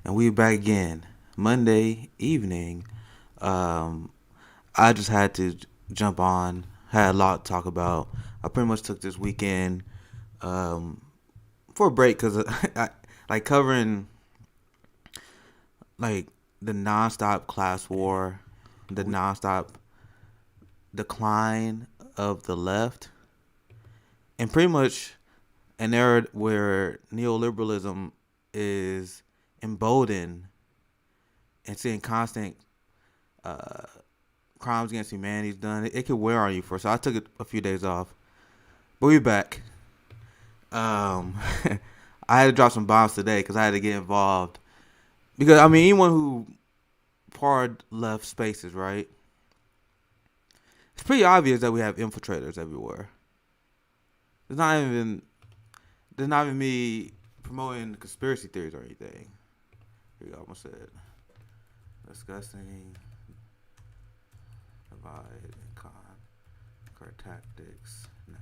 And we back again. Monday evening. Um, I just had to jump on. Had a lot to talk about. I pretty much took this weekend um, for a break because I like covering like the nonstop class war, the nonstop decline of the left, and pretty much an era where neoliberalism is emboldened and seeing constant uh, crimes against humanity is done. It could wear on you for. So I took a few days off, but we back. Um, I had to drop some bombs today because I had to get involved. Because I mean, anyone who part left spaces, right? It's pretty obvious that we have infiltrators everywhere. There's not even there's not even me promoting conspiracy theories or anything. Here we go. Almost said discussing divide and conquer tactics now.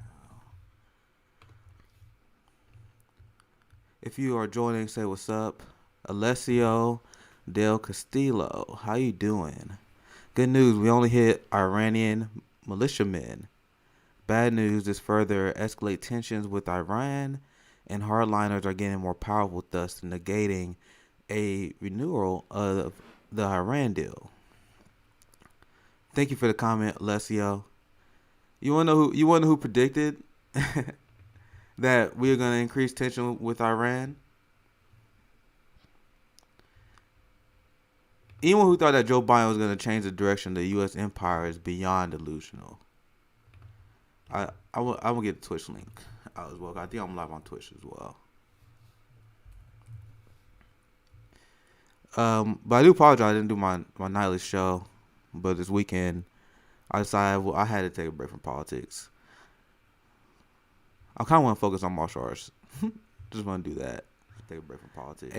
If you are joining, say what's up. Alessio Del Castillo, how you doing? Good news, we only hit Iranian militiamen. Bad news, this further escalate tensions with Iran, and hardliners are getting more powerful, thus negating a renewal of the Iran deal. Thank you for the comment, Alessio. You wanna know who predicted that we are gonna increase tension with Iran? Anyone who thought that Joe Biden was going to change the direction of the U.S. empire is beyond delusional. I will get the Twitch link out as well. I think I'm live on Twitch as well. But I do apologize. I didn't do my nightly show. But this weekend, I decided I had to take a break from politics. I kind of want to focus on martial arts. Just want to do that. Take a break from politics.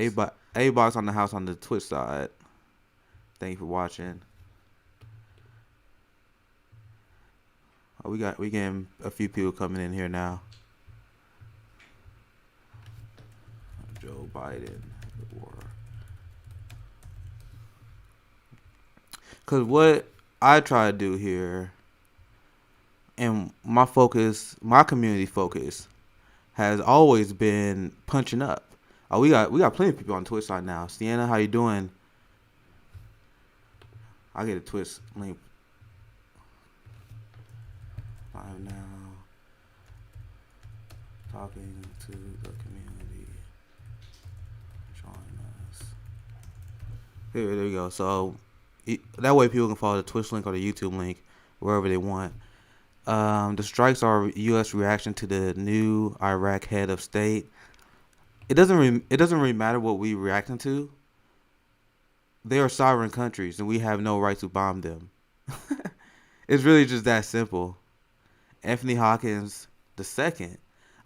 Everybody's on the house on the Twitch side. Thank you for watching. Oh, we getting a few people coming in here now. Joe Biden or because what I try to do here, and my community focus, has always been punching up. Oh, we got plenty of people on Twitch side now. Sienna, how you doing? I get a Twitch link. I'm now talking to the community. Join us. There we go. So that way people can follow the Twitch link or the YouTube link wherever they want. The strikes are U.S. reaction to the new Iraq head of state. It doesn't really matter what we reacting to. They are sovereign countries, and we have no right to bomb them. It's really just that simple. Anthony Hawkins II.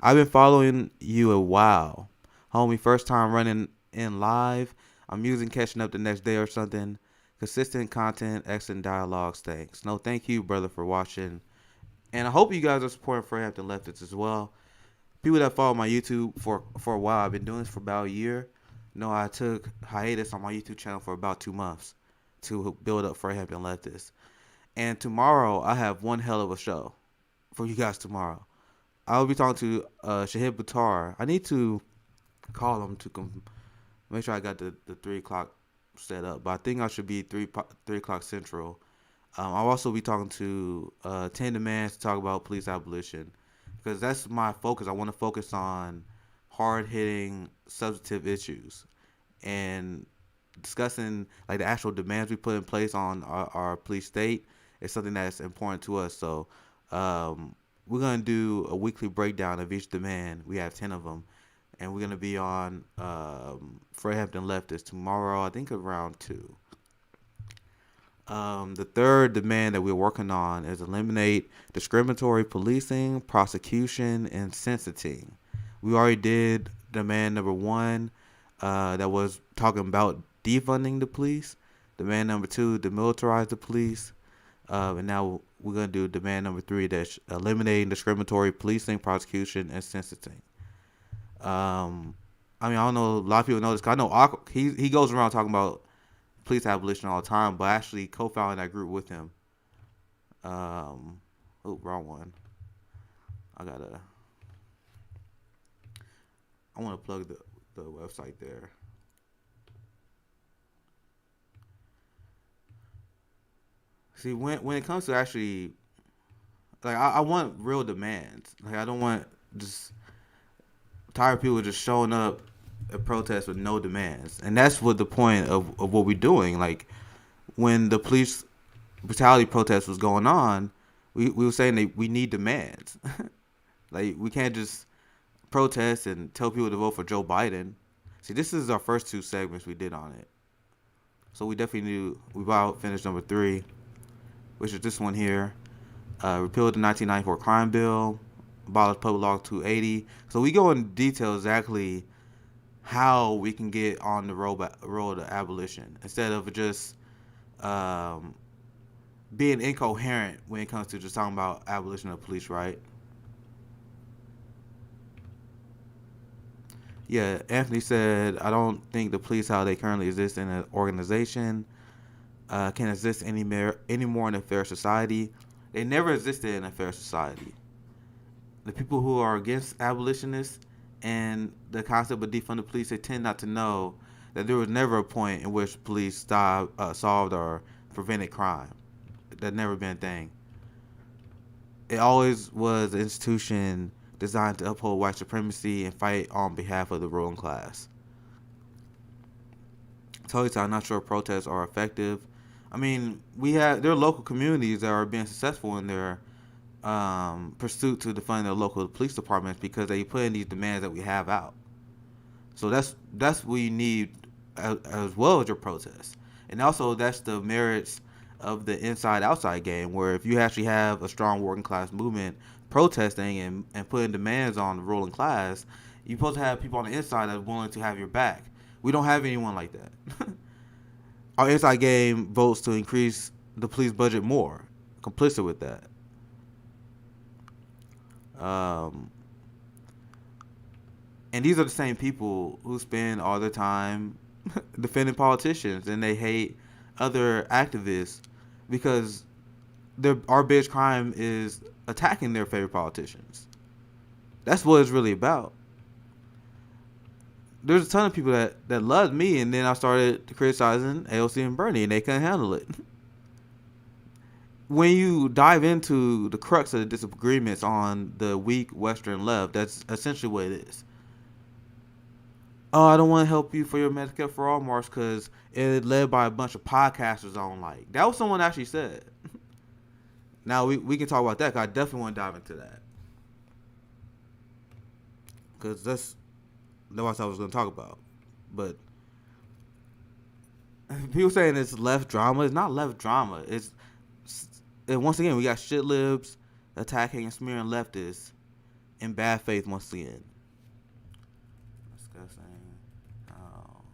I've been following you a while. Homie, first time running in live. I'm using catching up the next day or something. Consistent content, excellent dialogues. Thanks. No, thank you, brother, for watching. And I hope you guys are supporting Fairhampton Leftists as well. People that follow my YouTube for a while, I've been doing this for about a year. No, I took hiatus on my YouTube channel for about 2 months to build up Fairhampton Leftists. And tomorrow, I have one hell of a show for you guys tomorrow. I'll be talking to Shahid Buttar. I need to call him to make sure I got the 3 o'clock set up. But I think I should be 3 o'clock Central. I'll also be talking to 10 Demands to talk about police abolition. Because that's my focus. I want to focus on hard-hitting, substantive issues. And discussing like the actual demands we put in place on our police state is something that's important to us. So we're going to do a weekly breakdown of each demand. We have 10 of them. And we're going to be on Fairhampton Leftist tomorrow, I think around 2. The third demand that we're working on is eliminate discriminatory policing, prosecution, and sentencing. We already did demand number 1 that was talking about defunding the police. Demand number 2, demilitarize the police. And now we're going to do demand number 3, that's eliminating discriminatory policing, prosecution, and sentencing. I mean, I don't know. A lot of people know this. 'Cause I know he goes around talking about police abolition all the time, but I actually co-founded that group with him. Wrong one. I gotta. I want to plug the website there. See, when it comes to actually, like, I want real demands. Like, I don't want just tired of people just showing up at protests with no demands, and that's what the point of what we're doing. Like, when the police brutality protest was going on, we were saying that we need demands. Like, we can't just protest and tell people to vote for Joe Biden. See, this is our first two segments we did on it. So we definitely knew we about finished number 3, which is this one here. Repealed the 1994 crime bill, abolished public law 280. So we go in detail exactly how we can get on the road to abolition instead of just being incoherent when it comes to just talking about abolition of police, right? Yeah, Anthony said, I don't think the police, how they currently exist in an organization, can exist anymore in a fair society. They never existed in a fair society. The people who are against abolitionists and the concept of defund the police, they tend not to know that there was never a point in which police solved or prevented crime. That never been a thing. It always was an institution designed to uphold white supremacy and fight on behalf of the ruling class. Totally, I'm not sure if protests are effective. I mean, there are local communities that are being successful in their pursuit to defund their local police departments because they put in these demands that we have out. So that's what you need as well as your protests. And also that's the merits of the inside-outside game, where if you actually have a strong working class movement protesting and putting demands on the ruling class, you're supposed to have people on the inside that are willing to have your back. We don't have anyone like that. Our inside game votes to increase the police budget more, complicit with that. And these are the same people who spend all their time defending politicians, and they hate other activists because our biggest crime is attacking their favorite politicians. That's what it's really about. There's a ton of people that loved me, and then I started criticizing AOC and Bernie, and they couldn't handle it. When you dive into the crux of the disagreements on the weak Western left, that's essentially what it is. Oh, I don't want to help you for your Medicare for All march because it's led by a bunch of podcasters I don't like. That was someone actually said. Now, we can talk about that, because I definitely want to dive into that. Because that's what I was going to talk about. But people saying it's left drama. It's not left drama. Once again, we got shit libs attacking and smearing leftists in bad faith once again. Discussing how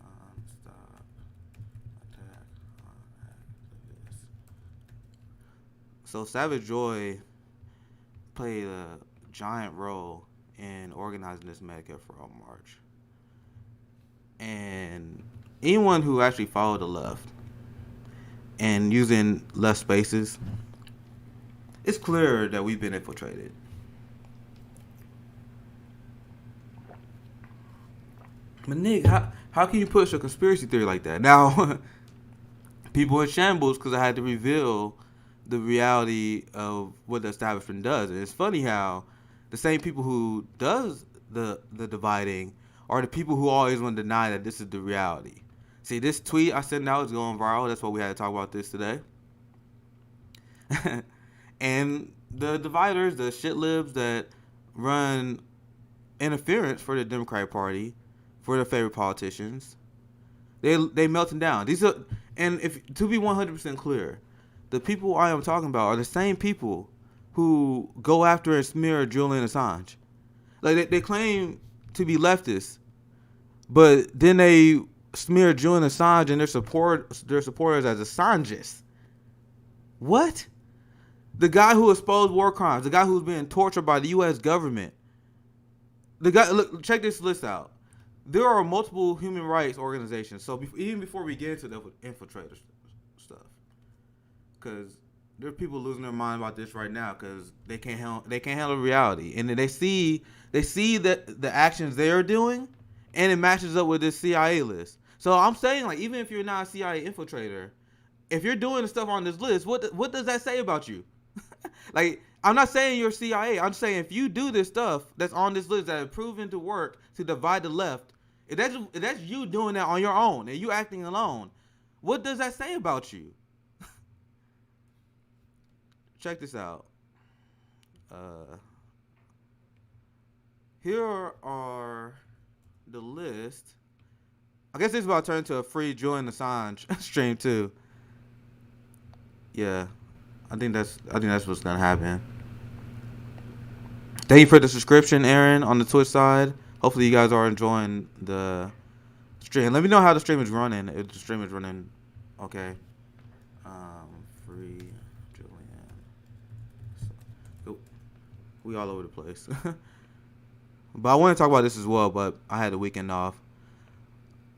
non-stop attack on activists. So Savage Joy played a giant role in organizing this Medicare for All march. And anyone who actually followed the left and using left spaces, it's clear that we've been infiltrated. But Nick, how can you push a conspiracy theory like that? Now, people are in shambles because I had to reveal the reality of what the establishment does. And it's funny how the same people who does the dividing are the people who always want to deny that this is the reality. See, this tweet I sent out is going viral. That's why we had to talk about this today. And the dividers, the shit libs that run interference for the Democratic Party, for their favorite politicians, they melting down. And if to be 100% clear, the people I am talking about are the same people who go after and smear Julian Assange. Like, they claim to be leftists, but then they smear Julian Assange and their supporters as Assangists. What? The guy who exposed war crimes, the guy who's being tortured by the U.S. government. The guy, look, check this list out. There are multiple human rights organizations. So even before we get into the infiltrators stuff, because there are people losing their mind about this right now because they can't handle reality, and then they see that the actions they're doing, and it matches up with this CIA list. So I'm saying, like, even if you're not a CIA infiltrator, if you're doing the stuff on this list, what does that say about you? Like, I'm not saying you're CIA. I'm saying if you do this stuff that's on this list that is proven to work to divide the left, if that's you doing that on your own and you acting alone, what does that say about you? Check this out. Here are the list. I guess this is about to turn into a free Julian Assange stream too. Yeah, I think that's what's gonna happen. Thank you for the subscription, Aaron, on the Twitch side. Hopefully you guys are enjoying the stream. Let me know how the stream is running. If the stream is running okay. Free Julian. So, we all over the place. But I want to talk about this as well, but I had the weekend off.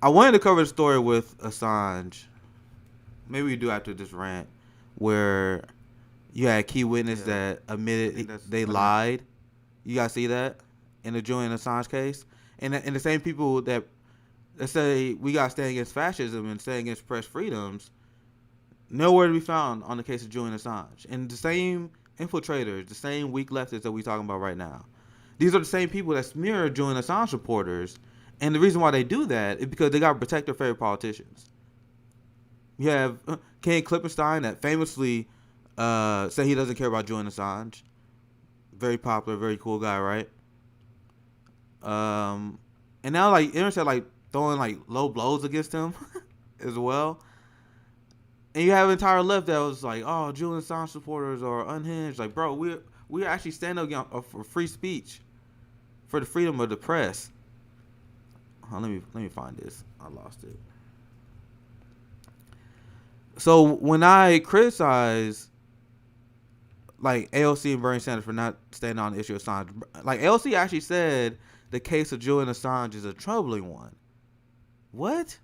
I wanted to cover the story with Assange. Maybe we do after this rant, where you had a key witness that admitted they lied. You guys see that in the Julian Assange case? And the same people that say we got to stand against fascism and stand against press freedoms, nowhere to be found on the case of Julian Assange. And the same infiltrators, the same weak leftists that we're talking about right now. These are the same people that smear Julian Assange supporters. And the reason why they do that is because they got to protect their favorite politicians. You have Ken Klippenstein that famously said he doesn't care about Julian Assange. Very popular, very cool guy, right? And now, like, internet, like, throwing, like, low blows against him as well. And you have an entire left that was like, oh, Julian Assange supporters are unhinged. Like, bro, we're actually standing up for free speech, for the freedom of the press. Let me find this. I lost it. So when I criticize, like, AOC and Bernie Sanders for not standing on the issue of Assange, like, AOC actually said the case of Julian Assange is a troubling one. What?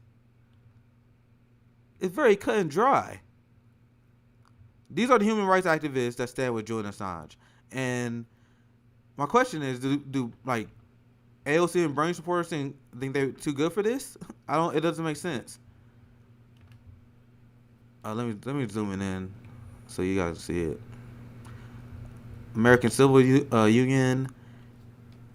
It's very cut and dry. These are the human rights activists that stand with Julian Assange. And my question is, do like AOC and Bernie supporters think they're too good for this? It doesn't make sense. Let me zoom in so you guys see it. American Civil Union,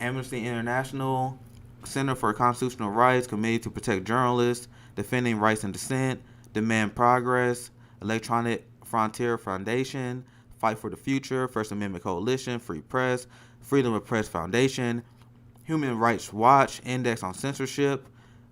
Amnesty International, Center for Constitutional Rights, Committee to Protect Journalists, Defending Rights and Dissent, Demand Progress, Electronic Frontier Foundation, Fight for the Future, First Amendment Coalition, Free Press, Freedom of Press Foundation, Human Rights Watch, Index on Censorship,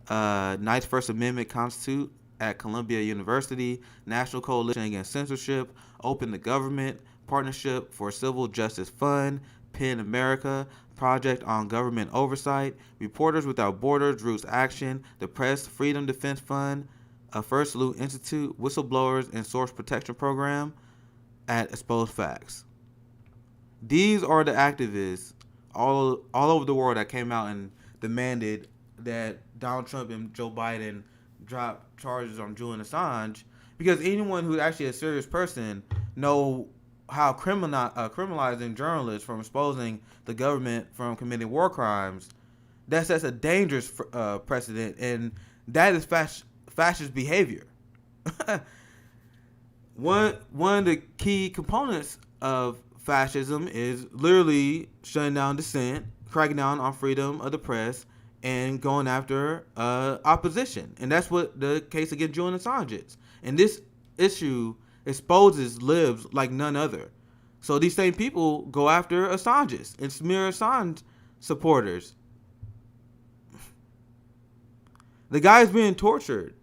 Knights First Amendment Constitute at Columbia University, National Coalition Against Censorship, Open the Government, Partnership for Civil Justice Fund, PEN America, Project on Government Oversight, Reporters Without Borders, Roots Action, the Press Freedom Defense Fund, First Salute Institute, Whistleblowers and Source Protection Program, at Exposed Facts. These are the activists all over the world that came out and demanded that Donald Trump and Joe Biden drop charges on Julian Assange, because anyone who's actually a serious person know how criminalizing journalists from exposing the government from committing war crimes, that sets a dangerous precedent, and that is fascist behavior. One of the key components of fascism is literally shutting down dissent, cracking down on freedom of the press, and going after opposition. And that's what the case against Julian Assange is. And this issue exposes libs like none other. So these same people go after Assanges and smear Assange supporters. The guy's being tortured,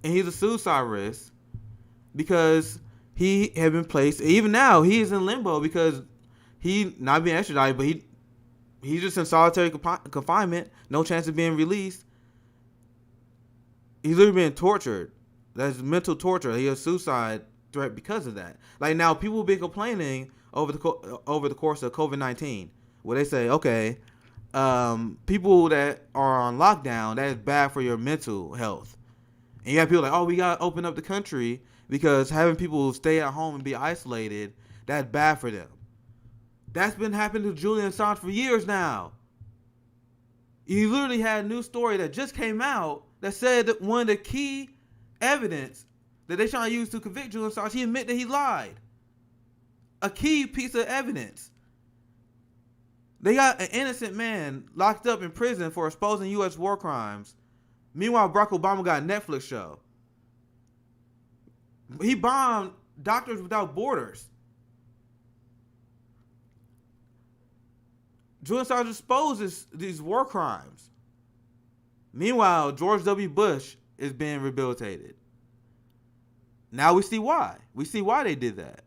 and he's a suicide risk because he had been placed. Even now, he is in limbo because he not being extradited, but he's just in solitary confinement, no chance of being released. He's literally being tortured. That's mental torture. He has suicide threat because of that. Like now, people have been complaining over the course of COVID-19, where they say, okay, people that are on lockdown, that is bad for your mental health. And you have people like, oh, we gotta open up the country because having people stay at home and be isolated, that's bad for them. That's been happening to Julian Assange for years now. You literally had a new story that just came out that said that one of the key evidence that they trying to use to convict Julian Assange, he admitted that he lied. A key piece of evidence. They got an innocent man locked up in prison for exposing U.S. war crimes. Meanwhile, Barack Obama got a Netflix show. He bombed Doctors Without Borders. Julian Assange exposes these war crimes. Meanwhile, George W. Bush is being rehabilitated. Now we see why. We see why they did that.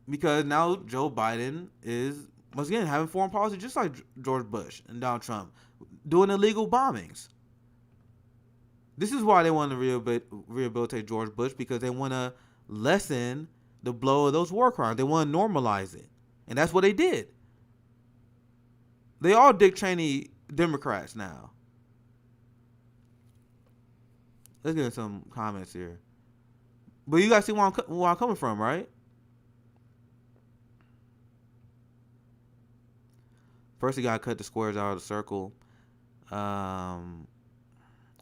Because now Joe Biden is, once again, having foreign policy just like George Bush and Donald Trump, doing illegal bombings. This is why they want to rehabilitate George Bush, because they want to lessen the blow of those war crimes. They want to normalize it. And that's what they did. They all Dick Cheney Democrats now. Let's get some comments here. But you guys see where I'm coming from, right? First, you got to cut the squares out of the circle.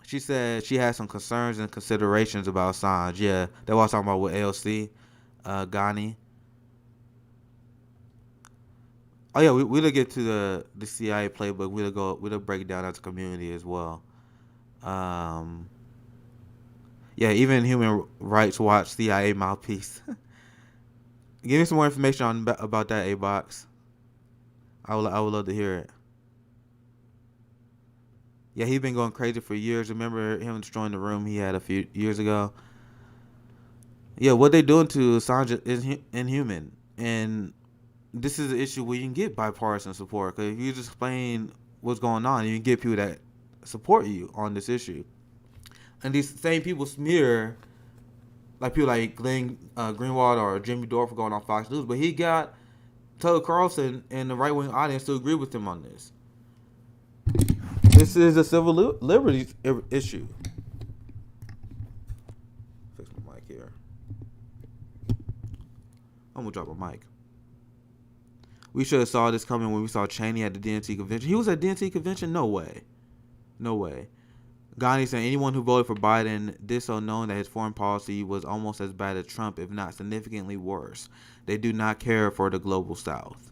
She said she had some concerns and considerations about Assange. Yeah, that's what I was talking about with AOC, Ghani. Oh yeah, we'll get to the CIA playbook. We'll break it down as a community as well. Yeah, even Human Rights Watch CIA mouthpiece. Give me some more information about that, A-Box. I would love to hear it. Yeah, he's been going crazy for years. Remember him destroying the room he had a few years ago? Yeah, what they doing to Assange is inhuman. And this is an issue where you can get bipartisan support. Because if you just explain what's going on, you can get people that support you on this issue. And these same people smear, like people like Glenn Greenwald or Jimmy Dore for going on Fox News. But he got Tucker Carlson and the right-wing audience to agree with him on this. This is a civil liberties issue. Fix my mic here. I'm going to drop my mic. We should have saw this coming when we saw Cheney at the DNC convention. He was at DNC convention? No way. No way. Ghani saying anyone who voted for Biden did so knowing that his foreign policy was almost as bad as Trump, if not significantly worse. They do not care for the global South.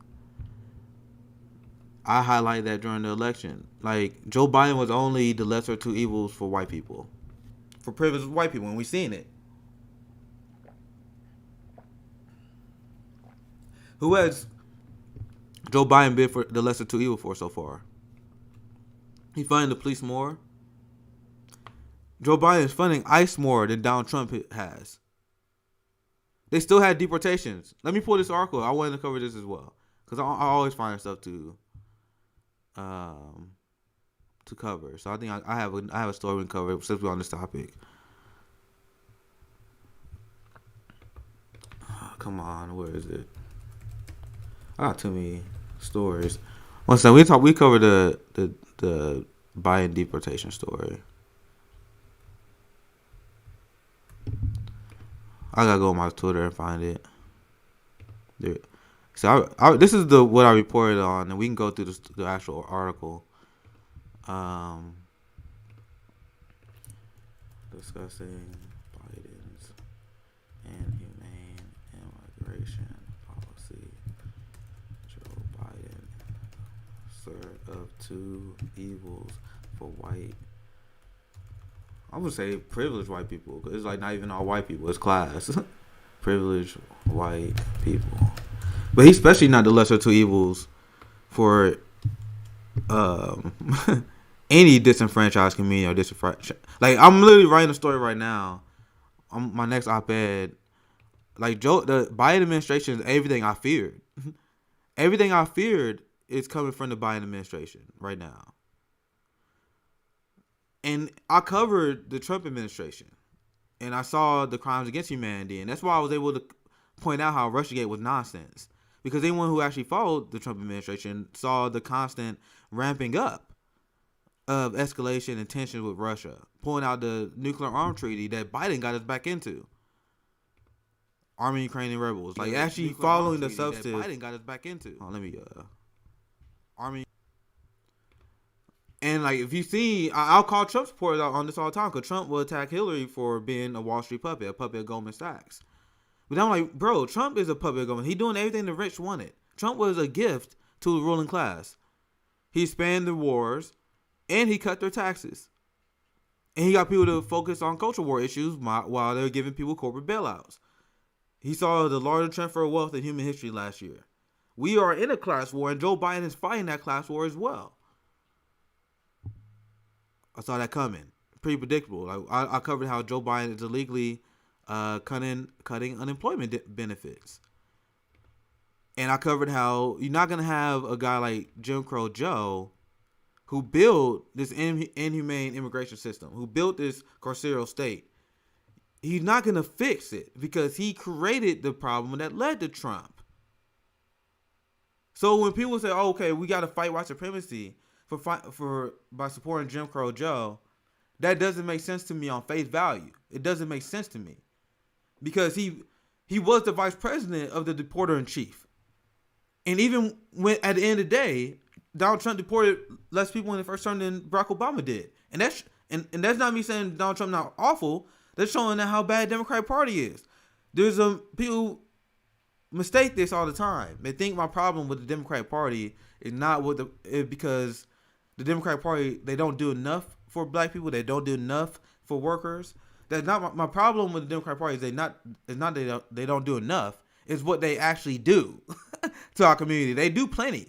I highlighted that during the election. Like, Joe Biden was only the lesser of two evils for white people. For privileged white people, and we've seen it. Who has Joe Biden been for the lesser two evil for so far? He funding the police more. Joe Biden is funding ICE more than Donald Trump has. They still had deportations. Let me pull this article. I wanted to cover this as well, because I always find stuff to cover. So I think I have a story to cover specifically on this topic. Oh, come on, where is it? I got too many stories. One second, we covered the Biden deportation story. I gotta go on my Twitter and find it. There. So this is what I reported on, and we can go through the actual article. Discussing Biden's inhumane immigration policy. Joe Biden, sir of two evils for white. I'm gonna say privileged white people, because it's like not even all white people, it's class. Privileged white people. But he's especially not the lesser of two evils for any disenfranchised community or disenfranchised. Like, I'm literally writing a story right now. My next op-ed. Like, the Biden administration is everything I feared. Everything I feared is coming from the Biden administration right now. And I covered the Trump administration, and I saw the crimes against humanity, and that's why I was able to point out how Russiagate was nonsense. Because anyone who actually followed the Trump administration saw the constant ramping up of escalation and tensions with Russia, pulling out the nuclear arms treaty that Biden got us back into, arming Ukrainian rebels, like actually following the substance. Biden got us back into. Oh, let me arming. And like, if you see, I'll call Trump supporters out on this all the time, because Trump will attack Hillary for being a Wall Street puppet, a puppet of Goldman Sachs. But I'm like, bro, Trump is a puppet of Goldman. He's doing everything the rich wanted. Trump was a gift to the ruling class. He spanned the wars, and he cut their taxes. And he got people to focus on culture war issues while they're giving people corporate bailouts. He saw the largest transfer of wealth in human history last year. We are in a class war, and Joe Biden is fighting that class war as well. I saw that coming. Pretty predictable. Like, I covered how Joe Biden is illegally cutting unemployment benefits. And I covered how you're not going to have a guy like Jim Crow Joe, who built this inhumane immigration system, who built this carceral state. He's not going to fix it because he created the problem that led to Trump. So when people say, oh, okay, we got to fight white supremacy by supporting Jim Crow Joe, that doesn't make sense to me on face value. It doesn't make sense to me because he was the vice president of the deporter-in-chief. And even when at the end of the day, Donald Trump deported less people in the first term than Barack Obama did. And that's not me saying Donald Trump not awful. That's showing how bad the Democratic Party is. There's people mistake this all the time. They think my problem with the Democratic Party is not because the Democratic Party, they don't do enough for black people. They don't do enough for workers. That's not my problem with the Democratic Party. They don't do enough. It's what they actually do to our community. They do plenty.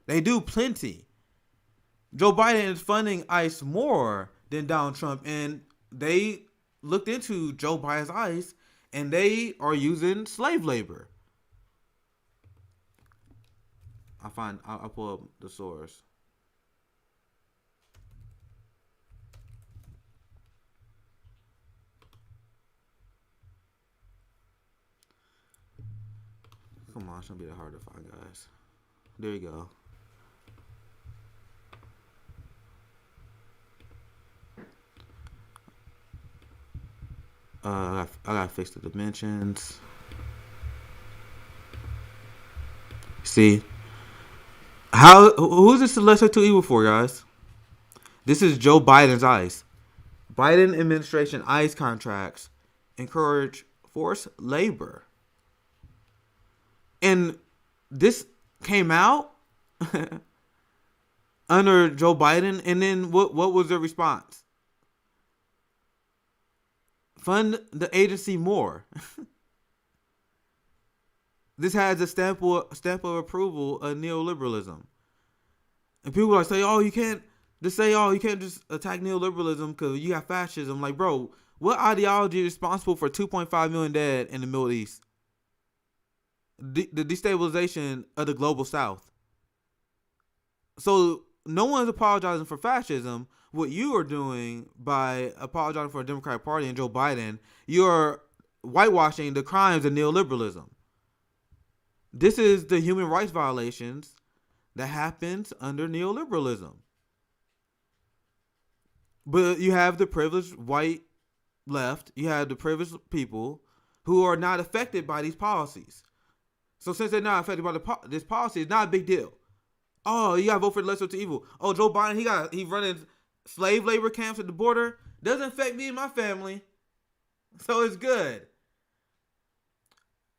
They do plenty. Joe Biden is funding ICE more than Donald Trump, and they looked into Joe Biden's ICE, and they are using slave labor. I'll pull up the source. Come on, it shouldn't be that hard to find, guys. There you go. I gotta fix the dimensions. See, who's this the lesser to evil for, guys? This is Joe Biden's ICE. Biden administration ICE contracts encourage forced labor. And this came out under Joe Biden, and then what was the response? Fund the agency more. This has a stamp of approval of neoliberalism. And people are say, you can't just attack neoliberalism because you have fascism. Like, bro, what ideology is responsible for 2.5 million dead in the Middle East? The destabilization of the global South. So no one's apologizing for fascism. What you are doing by apologizing for the Democratic Party and Joe Biden, you're whitewashing the crimes of neoliberalism. This is the human rights violations that happens under neoliberalism. But you have the privileged white left, you have the privileged people who are not affected by these policies. So since they're not affected by this policy, it's not a big deal. Oh, you gotta vote for the lesser to evil. Oh, Joe Biden, he running slave labor camps at the border. Doesn't affect me and my family, so it's good.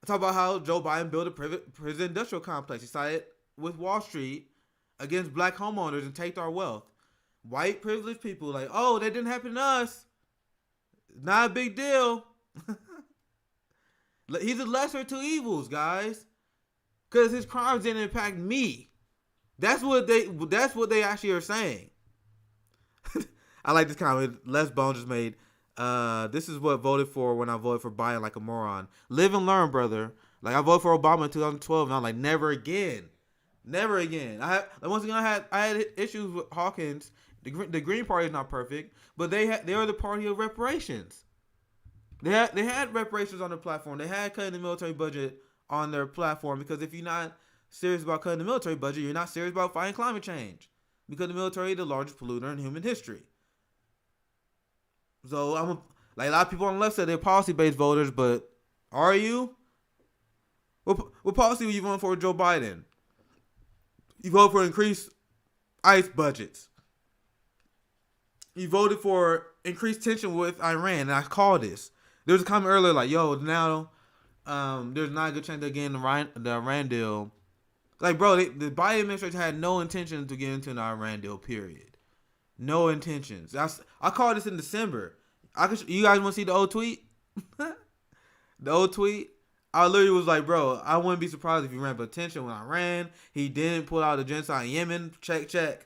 I talk about how Joe Biden built a prison industrial complex. He sided with Wall Street against black homeowners and take our wealth. White privileged people like, oh, that didn't happen to us. Not a big deal. He's a lesser of two evils, guys, because his crimes didn't impact me. That's what they actually are saying. I like this comment. Les Bone just made. This is what voted for when I voted for Biden like a moron. Live and learn, brother. Like, I voted for Obama in 2012, and I'm like, never again. Never again. Once again, I had issues with Hawkins The Green Party is not perfect, but they are the party of reparations. They had reparations on their platform. They had cutting the military budget on their platform, because if you're not serious about cutting the military budget, you're not serious about fighting climate change, because the military is the largest polluter in human history. So like a lot of people on the left said they're policy-based voters, but are you? What policy were you voting for, Joe Biden? You voted for increased ICE budgets. You voted for increased tension with Iran, and I called this. There was a comment earlier like, yo, now there's not a good chance they're getting the Iran deal. Like, bro, the Biden administration had no intention to get into an Iran deal, period. No intentions. I called this in December. You guys want to see the old tweet? The old tweet? I literally was like, bro, I wouldn't be surprised if he ran for attention when I ran. He didn't pull out the genocide in Yemen. Check.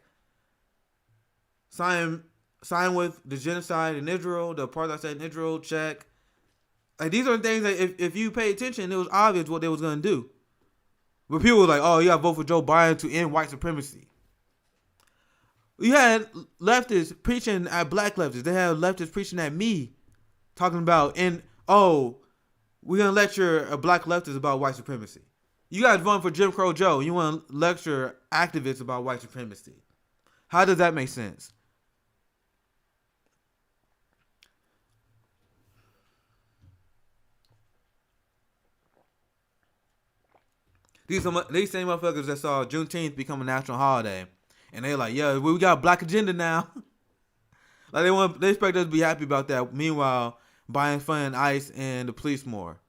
Sign with the genocide in Israel, the apartheid state in Israel. Check. Like, these are things that if you pay attention, it was obvious what they was going to do. But people were like, oh, you got to vote for Joe Biden to end white supremacy. You had leftists preaching at black leftists. They had leftists preaching at me, talking about, we're going to lecture a black leftist about white supremacy. You guys voting for Jim Crow Joe. You want to lecture activists about white supremacy. How does that make sense? These same motherfuckers that saw Juneteenth become a national holiday, and they're like, "Yeah, we got a black agenda now." Like they expect us to be happy about that. Meanwhile, buying funding ICE and the police more.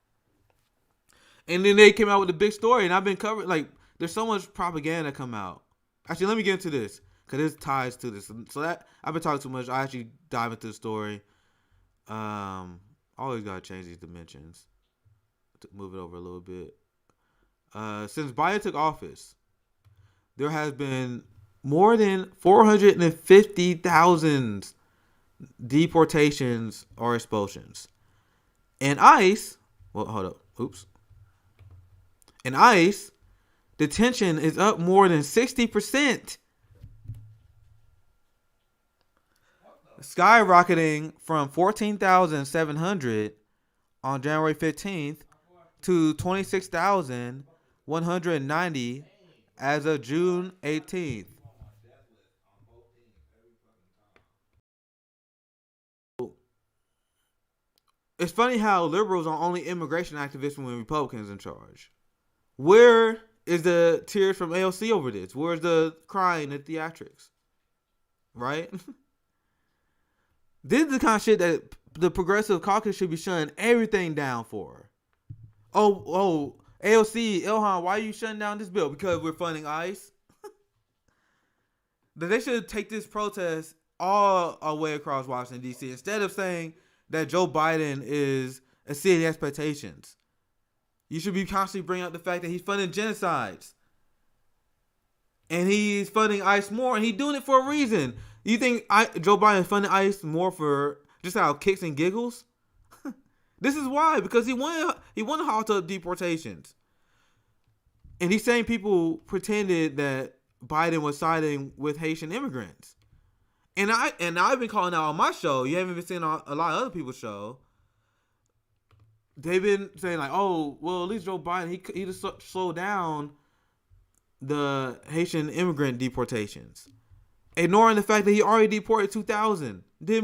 And then they came out with a big story, and I've been covering. Like, there's so much propaganda come out. Actually, let me get into this because it ties to this. So that I've been talking too much. I actually dive into the story. Always gotta change these dimensions to move it over a little bit. Since Biden took office, there has been more than 450,000 deportations or expulsions. And ICE, In ICE, detention is up more than 60%. Skyrocketing from 14,700 on January 15th to 26,190 as of June 18th. It's funny how liberals are only immigration activists when Republicans in charge. Where is the tears from AOC over this? Where's the crying at theatrics? Right? This is the kind of shit that the progressive caucus should be shutting everything down for. Oh, AOC, Ilhan, why are you shutting down this bill? Because we're funding ICE? They should take this protest all the way across Washington, D.C. instead of saying that Joe Biden is exceeding expectations. You should be constantly bringing up the fact that he's funding genocides. And he's funding ICE more, and he's doing it for a reason. You think Joe Biden is funding ICE more for just out of kicks and giggles? This is why, because he wanted to halt up deportations. And these same people pretended that Biden was siding with Haitian immigrants. And I've been calling out on my show. You haven't been seeing on a lot of other people's show. They've been saying like, oh, well, at least Joe Biden, he just slowed down the Haitian immigrant deportations, ignoring the fact that he already deported 2,000. He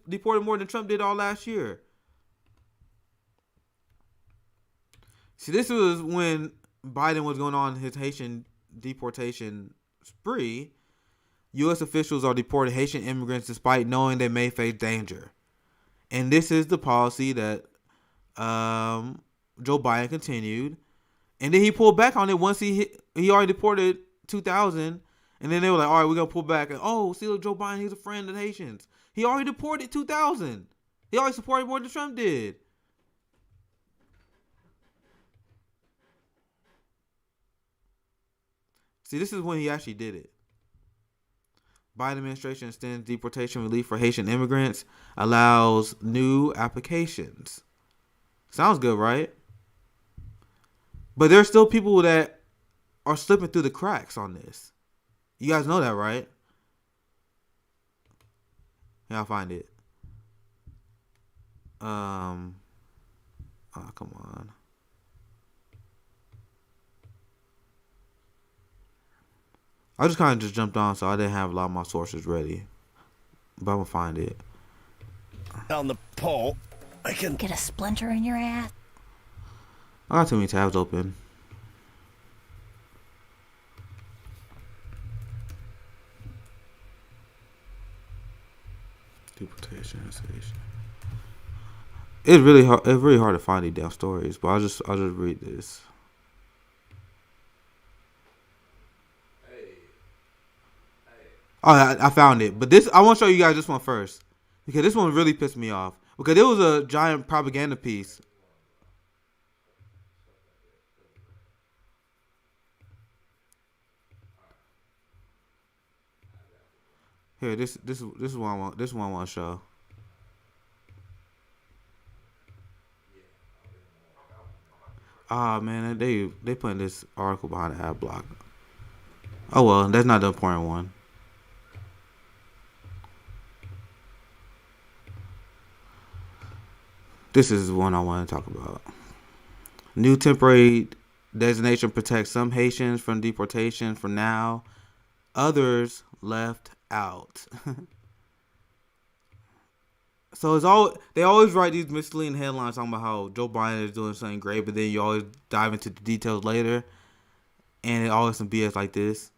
deported more than Trump did all last year. See, this was when Biden was going on his Haitian deportation spree. U.S. officials are deporting Haitian immigrants despite knowing they may face danger. And this is the policy that Joe Biden continued. And then he pulled back on it once he already deported 2,000. And then they were like, all right, we're going to pull back. And, see, look, Joe Biden, he's a friend of the Haitians. He already deported 2,000. He already supported more than Trump did. See, this is when he actually did it. Biden administration extends deportation relief for Haitian immigrants, allows new applications. Sounds good, right? But there's still people that are slipping through the cracks on this. You guys know that, right? Yeah, I'll find it. Oh, come on. I just kind of just jumped on, so I didn't have a lot of my sources ready. But I'm gonna find it. On the pole, I can get a splinter in your ass. I got too many tabs open. Deportation, assassination. It's really hard. It's really hard to find these damn stories, but I'll just read this. Oh, I found it, but this I want to show you guys this one first because this one really pissed me off because it was a giant propaganda piece. Here, this is one I want. This one I want to show. Ah, man, they putting this article behind the ad block. Oh well, that's not the important one. This is the one I want to talk about. New temporary designation protects some Haitians from deportation for now. Others left out. So it's all they always write these misleading headlines talking about how Joe Biden is doing something great, but then you always dive into the details later, and it always some BS like this.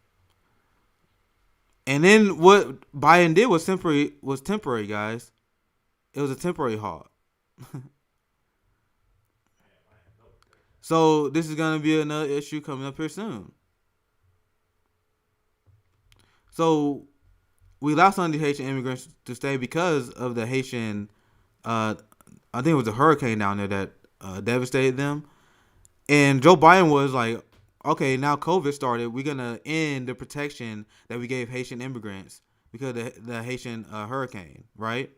And then what Biden did was temporary, guys. It was a temporary halt. So this is gonna be another issue coming up here soon. So we allowed some of the Haitian immigrants to stay because of the Haitian. I think it was a hurricane down there that devastated them, and Joe Biden was like, "Okay, now COVID started. We're gonna end the protection that we gave Haitian immigrants because of the Haitian hurricane, right?"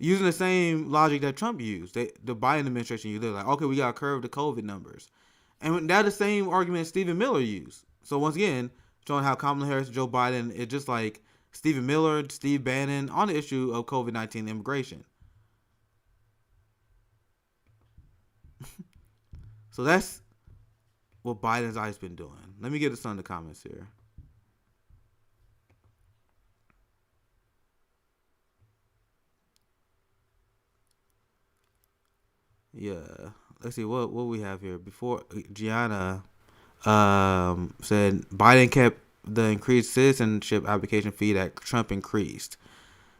Using the same logic that Trump used, the Biden administration used. They're like, "Okay, we gotta curb the COVID numbers," and that's the same argument Stephen Miller used. So once again, showing how Kamala Harris and Joe Biden is just like Stephen Miller, Steve Bannon on the issue of COVID-19 immigration. So that's what Biden's eyes been doing. Let me get to some of the comments here. Yeah, let's see what we have here. Before Gianna said Biden kept the increased citizenship application fee that Trump increased.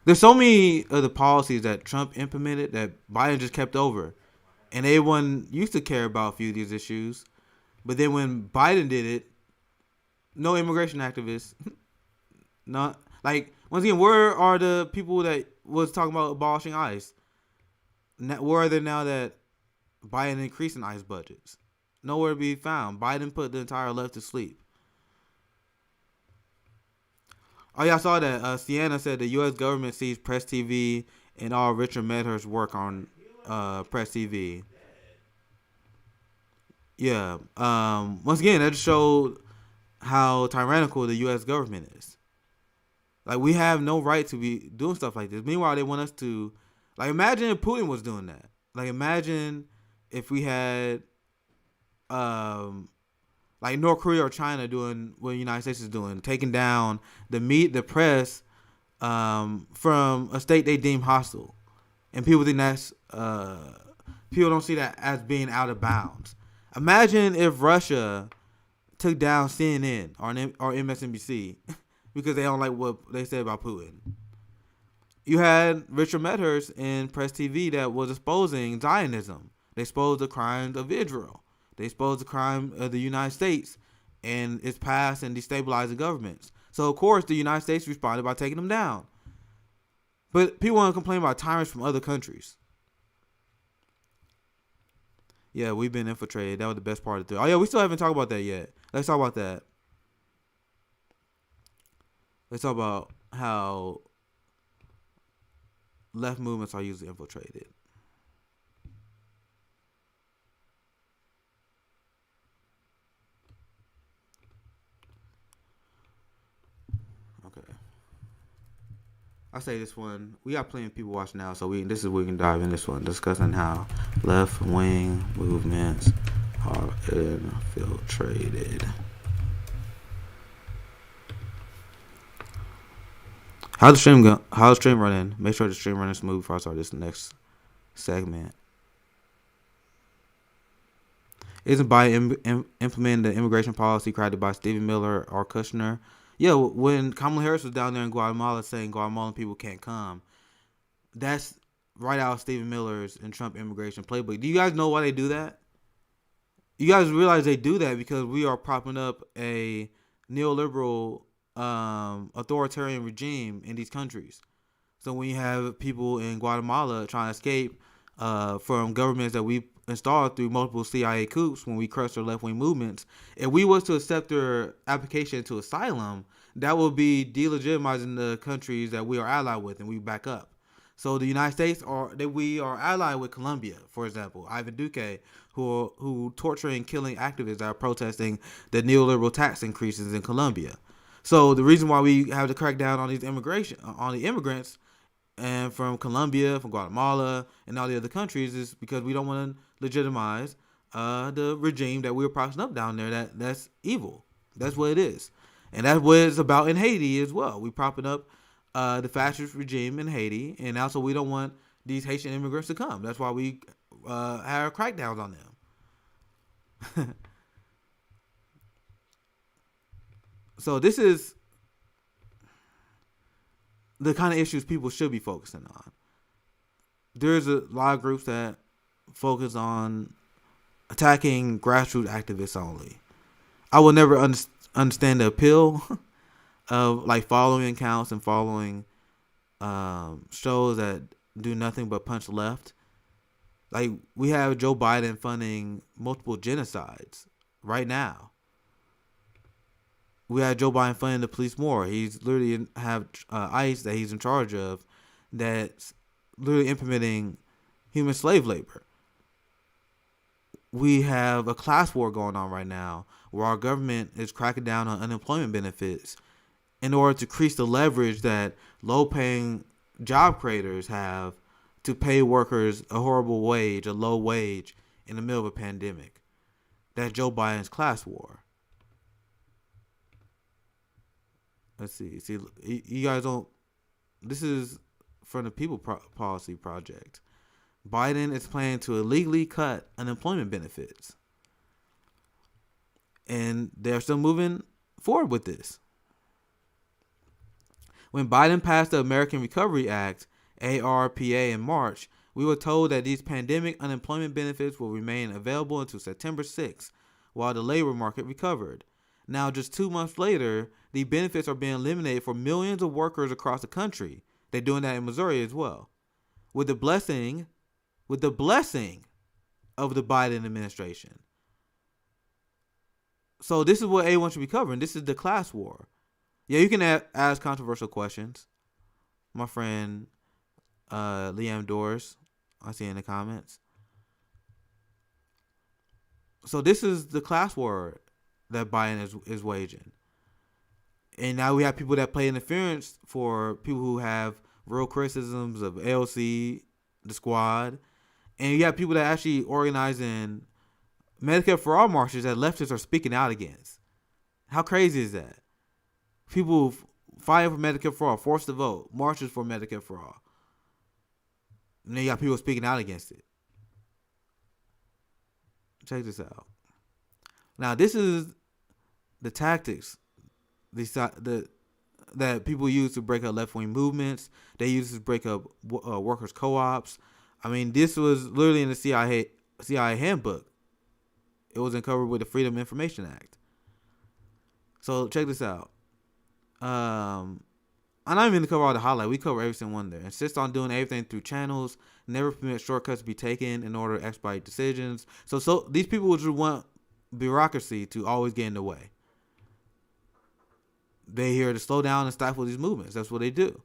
There's so many of the policies that Trump implemented that Biden just kept over, and everyone used to care about a few of these issues, but then when Biden did it, no immigration activists, not like once again, where are the people that was talking about abolishing ICE? Where are they now that Biden increasing ICE budgets? Nowhere to be found. Biden put the entire left to sleep. Oh yeah, I saw that. Sienna said the U.S. government sees Press TV and all Richard Medhurst's work on Press TV. Yeah. Once again, that just showed how tyrannical the U.S. government is. Like, we have no right to be doing stuff like this. Meanwhile, they want us to, like, imagine if Putin was doing that. Like, imagine if we had, like North Korea or China doing what the United States is doing, taking down the press, from a state they deem hostile, and people think that's people don't see that as being out of bounds. Imagine if Russia took down CNN or MSNBC because they don't like what they said about Putin. You had Richard Medhurst in Press TV that was exposing Zionism. They exposed the crimes of Israel. They exposed the crime of the United States and its past and destabilizing governments. So, of course, the United States responded by taking them down. But people want to complain about tyrants from other countries. Yeah, we've been infiltrated. That was the best part of it. Oh, yeah, we still haven't talked about that yet. Let's talk about that. Let's talk about how left movements are usually infiltrated. Okay. I say this one. We got plenty of people watching now, so this is where we can dive in this one, discussing how left wing movements are infiltrated. How's the stream go? How's the stream running? Make sure the stream running smooth before I start this next segment. Isn't Biden implementing the immigration policy created by Stephen Miller or Kushner? Yeah, when Kamala Harris was down there in Guatemala saying Guatemalan people can't come, that's right out of Stephen Miller's and Trump immigration playbook. Do you guys know why they do that? You guys realize they do that because we are propping up a neoliberal authoritarian regime in these countries. So when you have people in Guatemala trying to escape from governments that we installed through multiple CIA coups when we crushed their left-wing movements, if we was to accept their application to asylum, that would be delegitimizing the countries that we are allied with and we back up. So the United States we are allied with Colombia, for example, Ivan Duque, who torturing and killing activists that are protesting the neoliberal tax increases in Colombia. So the reason why we have to crack down on the immigrants and from Colombia, from Guatemala, and all the other countries is because we don't want to legitimize the regime that we're propping up down there. That's evil. That's what it is. And that's what it's about in Haiti as well. We propping up the fascist regime in Haiti, and also we don't want these Haitian immigrants to come. That's why we have crackdowns on them. So this is the kind of issues people should be focusing on. There's a lot of groups that focus on attacking grassroots activists only. I will never understand the appeal of like following accounts and following shows that do nothing but punch left. Like we have Joe Biden funding multiple genocides right now. We had Joe Biden funding the police more. He's literally have ICE that he's in charge of that's literally implementing human slave labor. We have a class war going on right now where our government is cracking down on unemployment benefits in order to increase the leverage that low-paying job creators have to pay workers a horrible wage, a low wage, in the middle of a pandemic. That's Joe Biden's class war. Let's see. You guys don't. This is from the People Policy Project. Biden is planning to illegally cut unemployment benefits, and they're still moving forward with this. When Biden passed the American Recovery Act, ARPA, in March, we were told that these pandemic unemployment benefits will remain available until September 6th, while the labor market recovered. Now, just 2 months later, the benefits are being eliminated for millions of workers across the country. They're doing that in Missouri as well. With the blessing of the Biden administration. So this is what everyone should be covering. This is the class war. Yeah, you can ask controversial questions. My friend Liam Doors, I see in the comments. So this is the class war that Biden is waging. And now we have people that play interference for people who have real criticisms of AOC, the squad. And you have people that actually organizing Medicare for All marches that leftists are speaking out against. How crazy is that? People fighting for Medicare for All, forced to vote, marches for Medicare for All. And then you got people speaking out against it. Check this out. Now, this is the tactics that people use to break up left-wing movements. They use to break up workers' co-ops. I mean, this was literally in the CIA handbook. It was uncovered with the Freedom of Information Act. So check this out. I'm not even going to cover all the highlights. We cover every single one there. Insist on doing everything through channels. Never permit shortcuts to be taken in order to expedite decisions. So these people would just want bureaucracy to always get in the way. They're here to slow down and stifle these movements. That's what they do.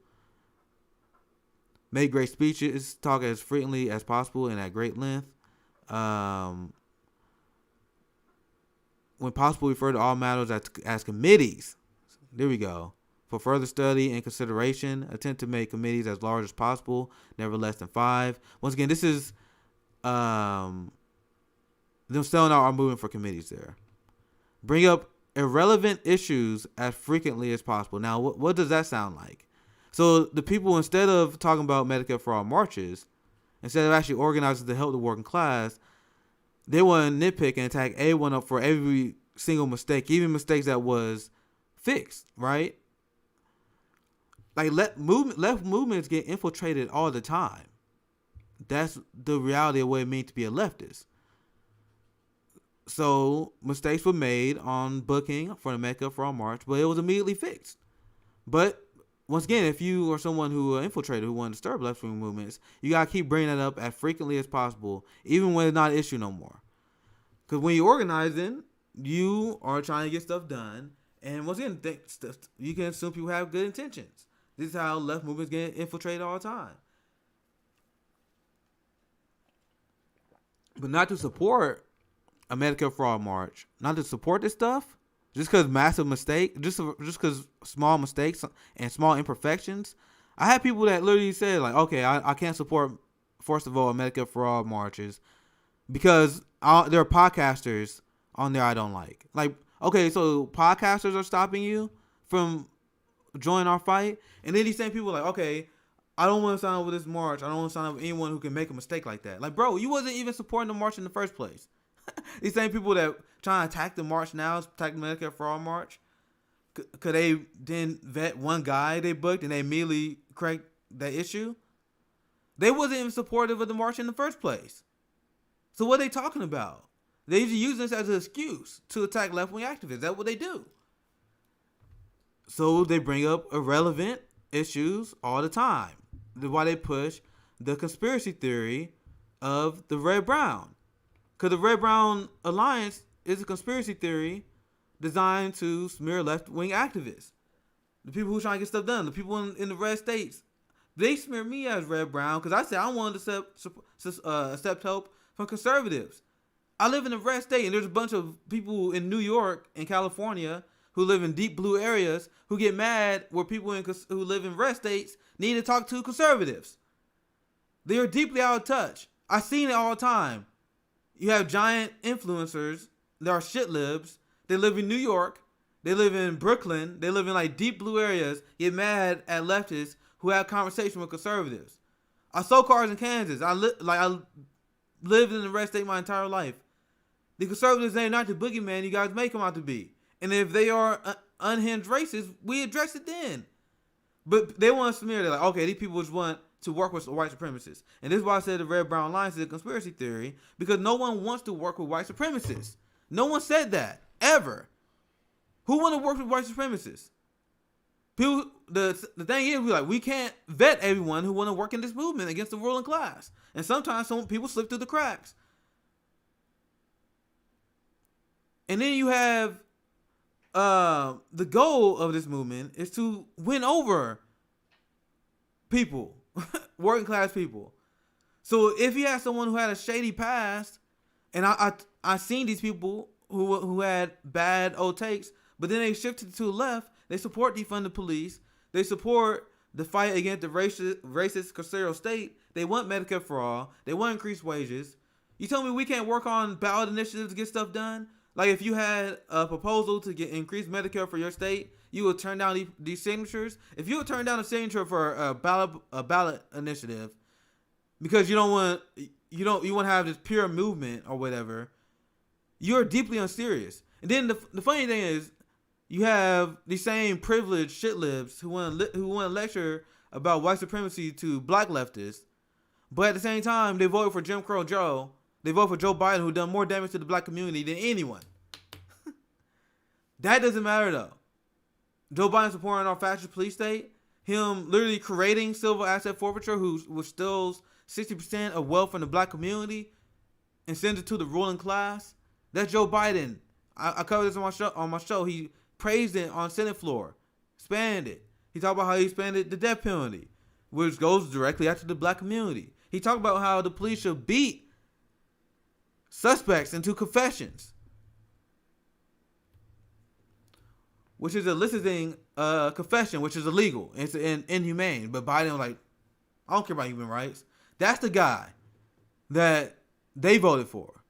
Make great speeches. Talk as frequently as possible and at great length. When possible, refer to all matters as committees. There we go. for further study and consideration. Attempt to make committees as large as possible, never less than 5. Once again, this is them selling out our movement for committees there. Bring up irrelevant issues as frequently as possible. Now, what does that sound like? So the people, instead of talking about Medicare for all marches, instead of actually organizing to help the working class, they want to nitpick and attack everyone up for every single mistake, even mistakes that was fixed, right? Like left movements get infiltrated all the time. That's the reality of what it means to be a leftist. So mistakes were made on booking for the Medicare for all march, but it was immediately fixed. But once again, if you are someone who infiltrated, who want to disturb left-wing movements, you got to keep bringing that up as frequently as possible, even when it's not an issue no more. Because when you're organizing, you are trying to get stuff done. And once again, you can assume people have good intentions. This is how left movements get infiltrated all the time. But not to support a Medicare for all march, not to support this stuff, just because massive mistake, just because small mistakes and small imperfections. I had people that literally said, like, okay, I can't support, first of all, Medicare for all marches because there are podcasters on there I don't like. Like, okay, so podcasters are stopping you from joining our fight? And then these same people are like, okay, I don't want to sign up with this march. I don't want to sign up with anyone who can make a mistake like that. Like, bro, you wasn't even supporting the march in the first place. These same people that trying to attack the march now, attack the Medicare for all march, could they then vet one guy they booked and they immediately correct that issue? They wasn't even supportive of the march in the first place. So what are they talking about? They usually use this as an excuse to attack left-wing activists. That's what they do. So they bring up irrelevant issues all the time. That's why they push the conspiracy theory of the red-brown. Because the red-brown alliance is a conspiracy theory designed to smear left-wing activists. The people who are trying to get stuff done, the people in the red states, they smear me as red-brown because I said I wanted to accept help from conservatives. I live in a red state, and there's a bunch of people in New York and California who live in deep blue areas who get mad where people who live in red states need to talk to conservatives. They are deeply out of touch. I've seen it all the time. You have giant influencers that are shit libs. They live in New York. They live in Brooklyn. They live in like deep blue areas. Get mad at leftists who have conversation with conservatives. I sold cars in Kansas. I lived in the red state my entire life. The conservatives ain't not the boogeyman you guys make them out to be. And if they are unhinged racists, we address it then. But they want to smear. They're like, okay, these people just want to work with white supremacists. And this is why I said the red-brown alliance is a conspiracy theory, because no one wants to work with white supremacists. No one said that, ever. Who want to work with white supremacists? People, the thing is, we can't vet everyone who want to work in this movement against the ruling class. And sometimes some people slip through the cracks. And then you have the goal of this movement is to win over people, working class people. So if you have someone who had a shady past, and I seen these people who had bad old takes, but then they shifted to the left. They support defund the police. They support the fight against the racist carceral state. They want Medicare for all. They want increased wages. You tell me we can't work on ballot initiatives to get stuff done? Like if you had a proposal to get increased Medicare for your state, you would turn down these signatures. If you would turn down a signature for a ballot initiative because you want to have this pure movement or whatever, you're deeply unserious. And then the funny thing is, you have these same privileged shit libs who want to lecture about white supremacy to black leftists, but at the same time they voted for Jim Crow Joe. They vote for Joe Biden, who done more damage to the black community than anyone. That doesn't matter though. Joe Biden supporting our fascist police state, him literally creating civil asset forfeiture, which steals 60% of wealth from the black community and sends it to the ruling class. That's Joe Biden. I covered this on my show. He praised it on Senate floor, expanded it. He talked about how he expanded the death penalty, which goes directly after the black community. He talked about how the police should beat suspects into confessions. which is eliciting confession, which is illegal. It's inhumane. But Biden was like, I don't care about human rights. That's the guy that they voted for.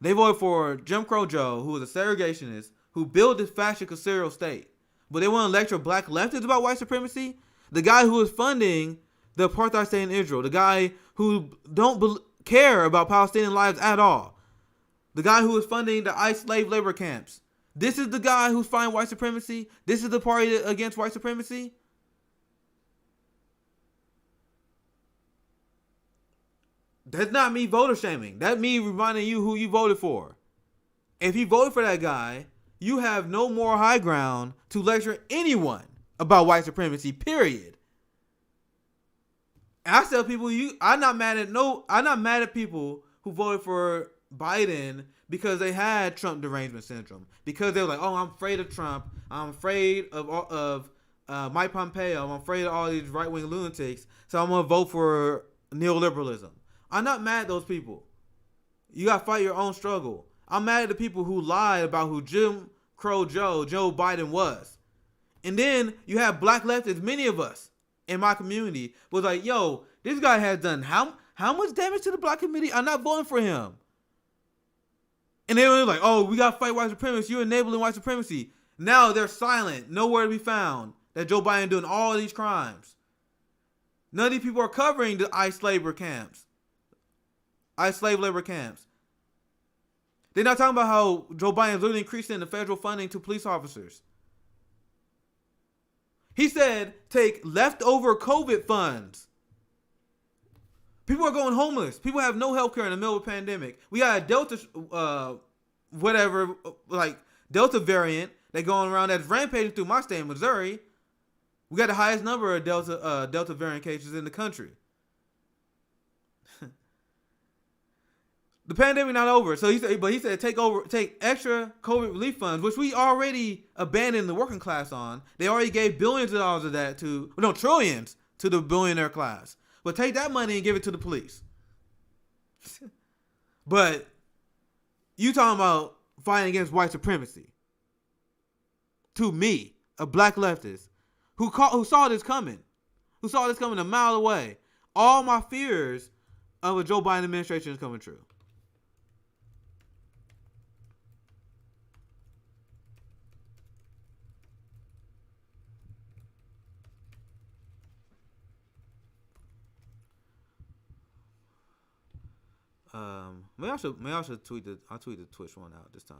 They voted for Jim Crow Joe, who was a segregationist, who built this fascist serial state. But they want to lecture black leftists about white supremacy. The guy who is funding the apartheid state in Israel. The guy who don't care about Palestinian lives at all. The guy who is funding the ICE slave labor camps. This is the guy who's fighting white supremacy. This is the party against white supremacy. That's not me voter shaming. That's me reminding you who you voted for. If you voted for that guy, you have no more high ground to lecture anyone about white supremacy, period. And I tell people, I'm not mad at people who voted for Biden because they had Trump derangement syndrome. Because they were like, oh, I'm afraid of Trump. I'm afraid of Mike Pompeo. I'm afraid of all these right-wing lunatics. So I'm going to vote for neoliberalism. I'm not mad at those people. You got to fight your own struggle. I'm mad at the people who lied about who Jim Crow Joe Biden was. And then you have black leftists, many of us in my community, was like, yo, this guy has done how much damage to the black community? I'm not voting for him. And they were like, oh, we got to fight white supremacy. You're enabling white supremacy. Now they're silent. Nowhere to be found that Joe Biden doing all these crimes. None of these people are covering the ICE labor camps. ICE slave labor camps. They're not talking about how Joe Biden is literally increasing the federal funding to police officers. He said, take leftover COVID funds. People are going homeless. People have no health care in the middle of a pandemic. We got a Delta, Delta variant that going around that's rampaging through my state of Missouri. We got the highest number of Delta variant cases in the country. The pandemic not over, so he said take extra COVID relief funds, which we already abandoned the working class on. They already gave billions of dollars of that trillions to the billionaire class. But take that money and give it to the police. But you talking about fighting against white supremacy? To me, a black leftist who saw this coming, a mile away. All my fears of a Joe Biden administration is coming true. Maybe I should tweet the Twitch one out this time.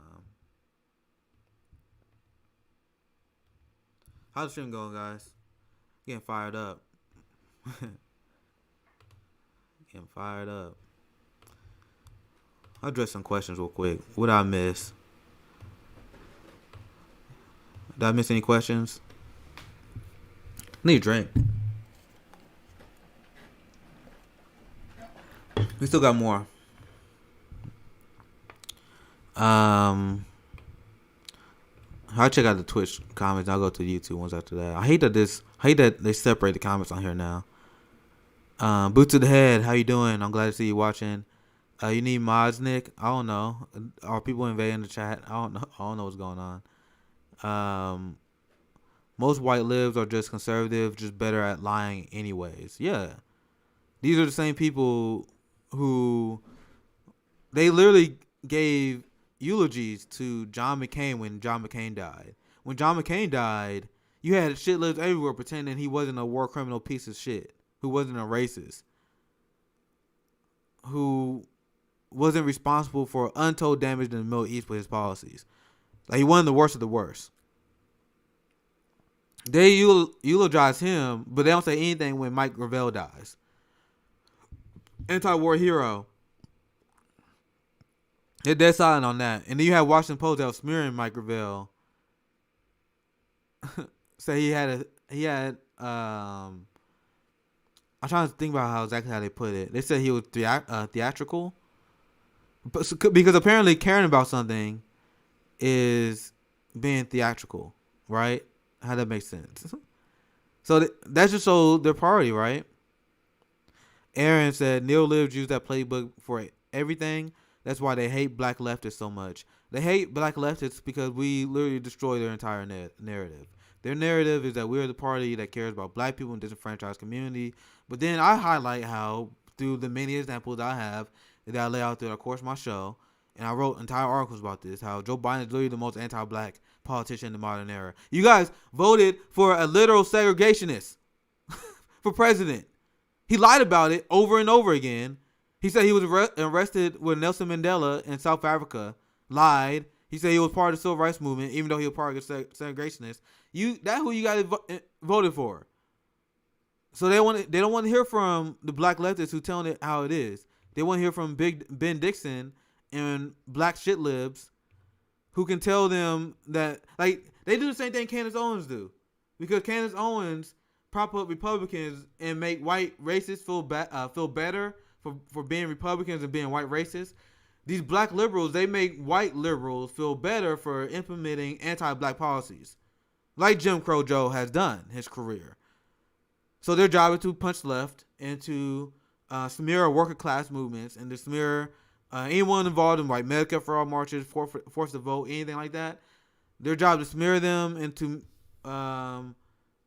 How's the stream going, guys? Getting fired up. I'll address some questions real quick. What did I miss? Did I miss any questions? I need a drink. We still got more. I'll check out the Twitch comments. I'll go to the YouTube ones after that. I hate that they separate the comments on here now. Boot to the head. How you doing? I'm glad to see you watching. You need mods, Nick? I don't know. Are people invading the chat? I don't know what's going on. Most white libs are just conservative, just better at lying anyways. Yeah. These are the same people who they literally gave eulogies to John McCain when John McCain died. When John McCain died, you had shitlibs everywhere pretending he wasn't a war criminal piece of shit, who wasn't a racist, who wasn't responsible for untold damage in the Middle East with his policies. Like, he wasn't the worst of the worst. They eulogize him, but they don't say anything when Mike Gravel dies. Anti-war hero. They're dead silent on that. And then you have Washington Post that was smearing Mike Gravel. Say he had I'm trying to think about how they put it. They said he was theatrical. Because apparently caring about something is being theatrical, right? How that makes sense. So that's just so their party, right? Aaron said neolibs use that playbook for everything. That's why they hate black leftists so much. They hate black leftists because we literally destroy their entire narrative. Their narrative is that we're the party that cares about black people and disenfranchised community. But then I highlight how, through the many examples I have that I lay out through the course of my show, and I wrote entire articles about this, how Joe Biden is literally the most anti-black politician in the modern era. You guys voted for a literal segregationist for president. He lied about it over and over again. He said he was arrested with Nelson Mandela in South Africa. Lied. He said he was part of the civil rights movement, even though he was part of the segregationists. That's who you guys voted for. So they don't want to hear from the black leftists who telling it how it is. They want to hear from Big Ben Dixon and black shit libs who can tell them that, like, they do the same thing Candace Owens do, because Candace Owens prop up Republicans and make white racists feel better for being Republicans and being white racists. These black liberals, they make white liberals feel better for implementing anti-black policies, like Jim Crow Joe has done his career. So their job is to punch left and to smear working class movements and to smear anyone involved in like Medicare for all marches, force to vote, anything like that. Their job is to smear them and to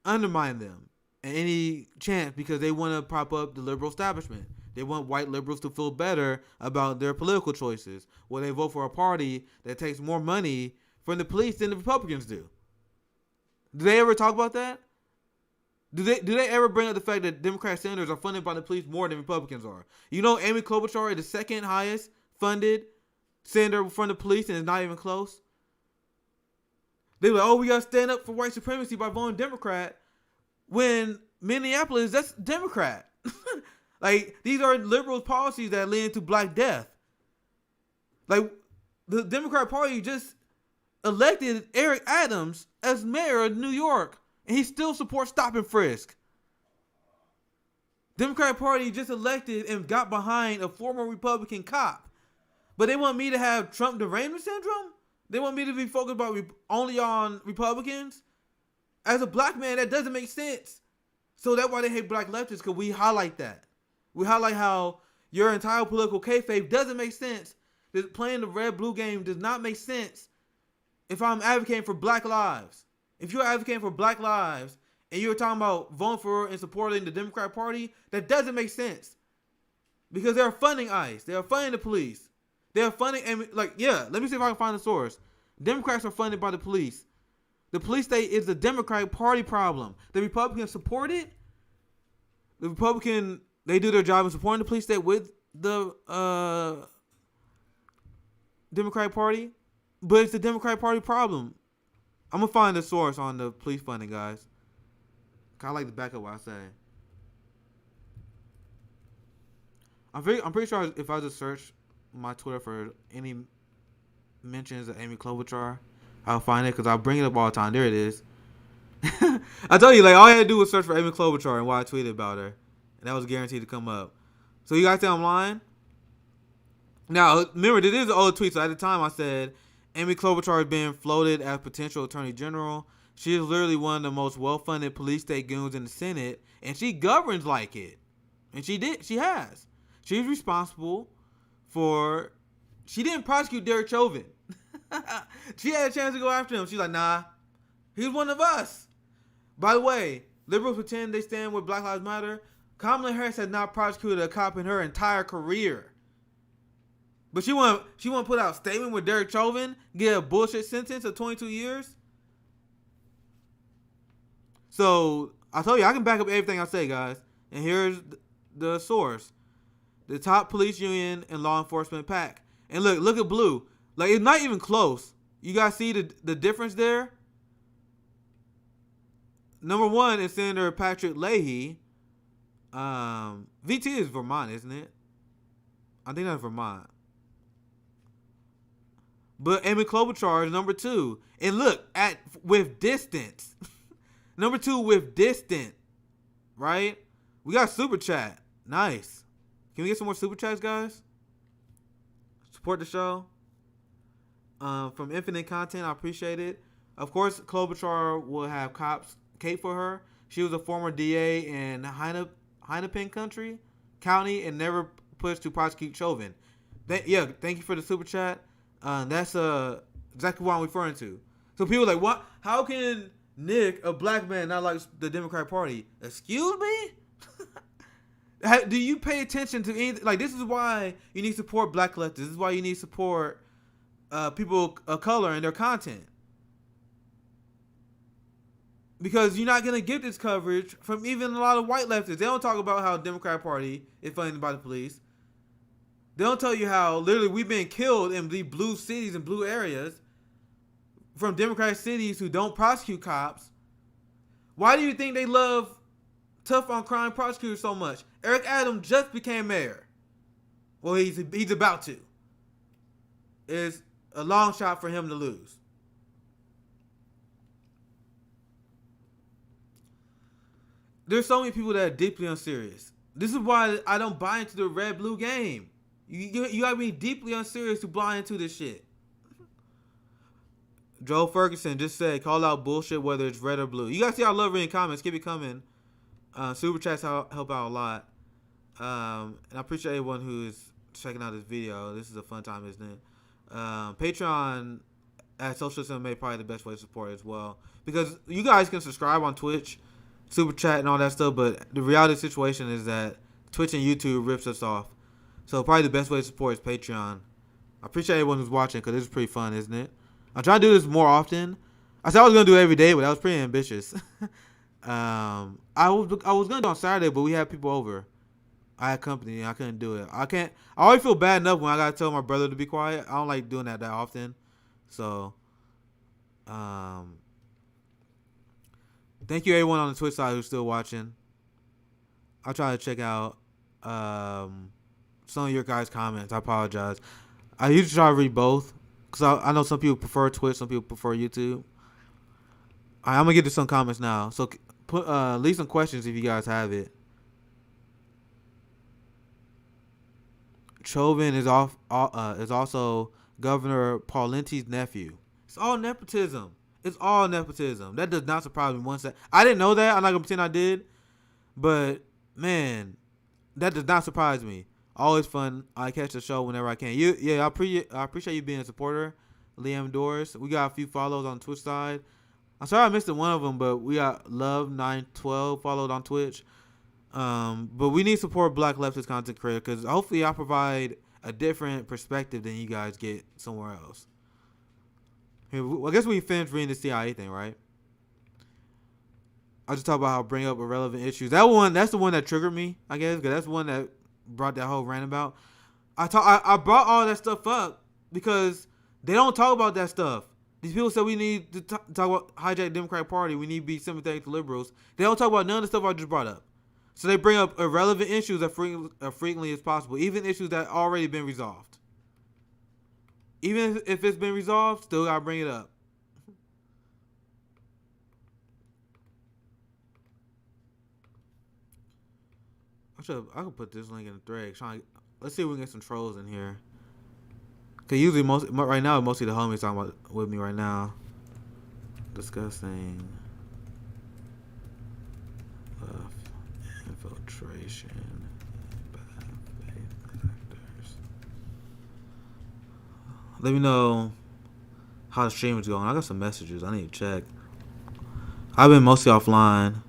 undermine them at any chance, because they want to prop up the liberal establishment. They want white liberals to feel better about their political choices, where they vote for a party that takes more money from the police than the Republicans do. Do they ever talk about that? Do they ever bring up the fact that Democrat senators are funded by the police more than Republicans are? You know, Amy Klobuchar is the second highest funded senator from the police, and it's not even close. They were like, oh, we got to stand up for white supremacy by voting Democrat, when Minneapolis, that's Democrat. Like, these are liberal policies that lead to black death. Like, the Democrat Party just elected Eric Adams as mayor of New York, and he still supports stop and frisk. Democrat Party just elected and got behind a former Republican cop. But they want me to have Trump derangement syndrome? They want me to be focused only on Republicans? As a black man, that doesn't make sense. So that's why they hate black leftists, because we highlight that. We highlight how your entire political kayfabe doesn't make sense. That playing the red-blue game does not make sense if I'm advocating for black lives. If you're advocating for black lives and you're talking about voting for and supporting the Democrat Party, that doesn't make sense. Because they're funding ICE. They're funding the police. They're funding, and let me see if I can find the source. Democrats are funded by the police. The police state is the Democratic Party problem. The Republicans support it. The Republican, they do their job in supporting the police state with the Democratic Party, but it's the Democratic Party problem. I'm gonna find the source on the police funding, guys. I like to back up what I say. I'm pretty sure if I just search my Twitter for any mentions of Amy Klobuchar, I'll find it, because I'll bring it up all the time. There it is. I told you, like, all I had to do was search for Amy Klobuchar and why I tweeted about her, and that was guaranteed to come up. So you guys think I'm lying? Now, remember, this is an old tweet, so at the time I said Amy Klobuchar is being floated as potential attorney general. She is literally one of the most well-funded police state goons in the Senate, and she governs like it. And she has. She's responsible for, she didn't prosecute Derek Chauvin. She had a chance to go after him. She's like, nah, he's one of us. By the way, liberals pretend they stand with Black Lives Matter. Kamala Harris has not prosecuted a cop in her entire career. But she want to put out a statement with Derek Chauvin, get a bullshit sentence of 22 years. So I told you, I can back up everything I say, guys. And here's the source: the top police union and law enforcement pack. And look at blue. Like, it's not even close. You guys see the difference there? Number one is Senator Patrick Leahy. VT is Vermont, isn't it? I think that's Vermont. But Amy Klobuchar is number two. And look, with distance. Number two with distant. Right? We got super chat. Nice. Can we get some more super chats, guys? Support the show. From Infinite Content, I appreciate it. Of course, Klobuchar will have cops cape for her. She was a former DA in Hennepin County and never pushed to prosecute Chauvin. Thank you for the super chat. That's exactly what I'm referring to. So people are like, what? How can Nick, a black man, not like the Democratic Party? Excuse me? Do you pay attention to anything? Like, this is why you need to support black leftists. This is why you need to support people of color and their content. Because you're not going to get this coverage from even a lot of white leftists. They don't talk about how the Democratic Party is funded by the police. They don't tell you how literally we've been killed in the blue cities and blue areas from Democratic cities who don't prosecute cops. Why do you think they love tough on crime prosecutors so much? Eric Adams just became mayor. Well, he's about to. It's a long shot for him to lose. There's so many people that are deeply unserious. This is why I don't buy into the red-blue game. You gotta be deeply unserious to buy into this shit. Joe Ferguson just said, call out bullshit whether it's red or blue. You guys see I love reading comments. Keep it coming. Super chats help out a lot. And I appreciate everyone who is checking out this video. This is a fun time, isn't it? Patreon at Socialism may probably the best way to support as well. Because you guys can subscribe on Twitch, super chat and all that stuff, but the reality situation is that Twitch and YouTube rips us off. So probably the best way to support is Patreon. I appreciate everyone who's watching because this is pretty fun, isn't it? I'm trying to do this more often. I said I was going to do it every day, but that was pretty ambitious. I was going to do it on Saturday, but we had people over. I had company and I couldn't do it. I always feel bad enough when I got to tell my brother to be quiet. I don't like doing that often. So, thank you everyone on the Twitch side who's still watching. I'll try to check out some of your guys' comments. I apologize. I usually try to read both because I know some people prefer Twitch, some people prefer YouTube. All right, I'm gonna get to some comments now. So leave some questions if you guys have it. Chauvin is also Governor Paulenti's nephew. It's all nepotism. That does not surprise me one second. I didn't know that. I'm not gonna pretend I did, but man, that does not surprise me. Always fun. I catch the show whenever I can. I appreciate you being a supporter, Liam Doris. We got a few follows on Twitch side. I'm sorry I missed one of them, but we got Love912 followed on Twitch. But we need to support black leftist content creators because hopefully I provide a different perspective than you guys get somewhere else. I guess we finished reading the CIA thing, right? I just talk about how bring up irrelevant issues. That's the one that triggered me, I guess, because that's the one that brought that whole rant about. I brought all that stuff up because they don't talk about that stuff. These people said we need to talk about hijack the Democratic Party. We need to be sympathetic to liberals. They don't talk about none of the stuff I just brought up. So they bring up irrelevant issues as frequently as possible, even issues that already been resolved. Even if it's been resolved, still gotta bring it up. I could put this link in the thread. Let's see if we can get some trolls in here. Cause usually right now mostly the homies talking about with me right now. Discussing infiltration and bad faith actors. Let me know how the stream is going. I got some messages. I need to check. I've been mostly offline.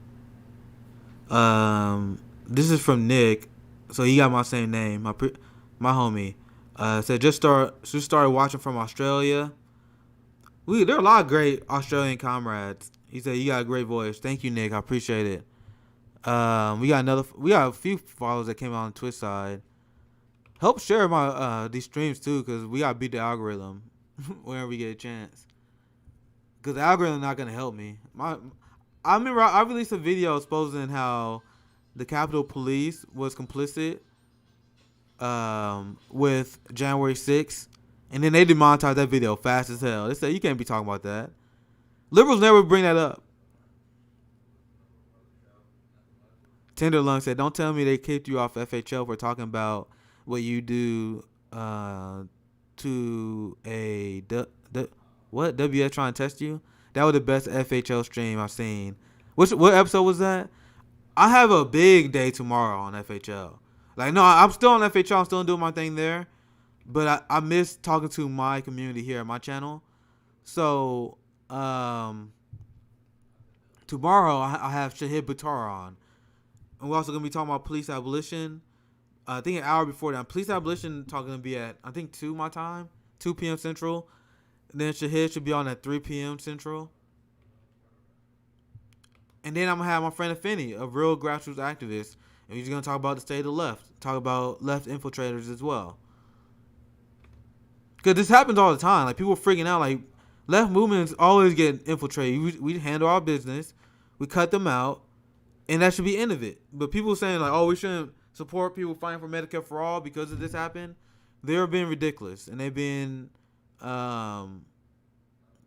This is from Nick, so he got my same name. My homie said just started watching from Australia. There are a lot of great Australian comrades. He said you got a great voice. Thank you, Nick. I appreciate it. We got a few followers that came out on the Twitch side. Help share my these streams too, cause we gotta beat the algorithm whenever we get a chance. Cause the algorithm not gonna help me. I remember I released a video exposing how the Capitol Police was complicit with January 6th, and then they demonetized that video fast as hell. They said you can't be talking about that. Liberals never bring that up. Tenderlung said, "Don't tell me they kicked you off FHL for talking about what you do to a what WS trying to test you." That was the best FHL stream I've seen. What episode was that? I have a big day tomorrow on FHL. Like, no, I'm still on FHL. I'm still doing my thing there. but I miss talking to my community here at my channel. So tomorrow I have Shahid Buttar on, and we're also gonna be talking about police abolition. I think an hour before that, police abolition talk gonna be at I think 2 my time, 2 p.m. Central. And then Shahid should be on at 3 p.m. Central. And then I'm gonna have my friend Afeni, a real grassroots activist, and he's gonna talk about the state of the left, talk about left infiltrators as well. Cause this happens all the time. Like people freaking out. Like left movements always get infiltrated. We handle our business, we cut them out, and that should be the end of it. But people saying like, oh, we shouldn't support people fighting for Medicare for all because of this happened. They're being ridiculous, and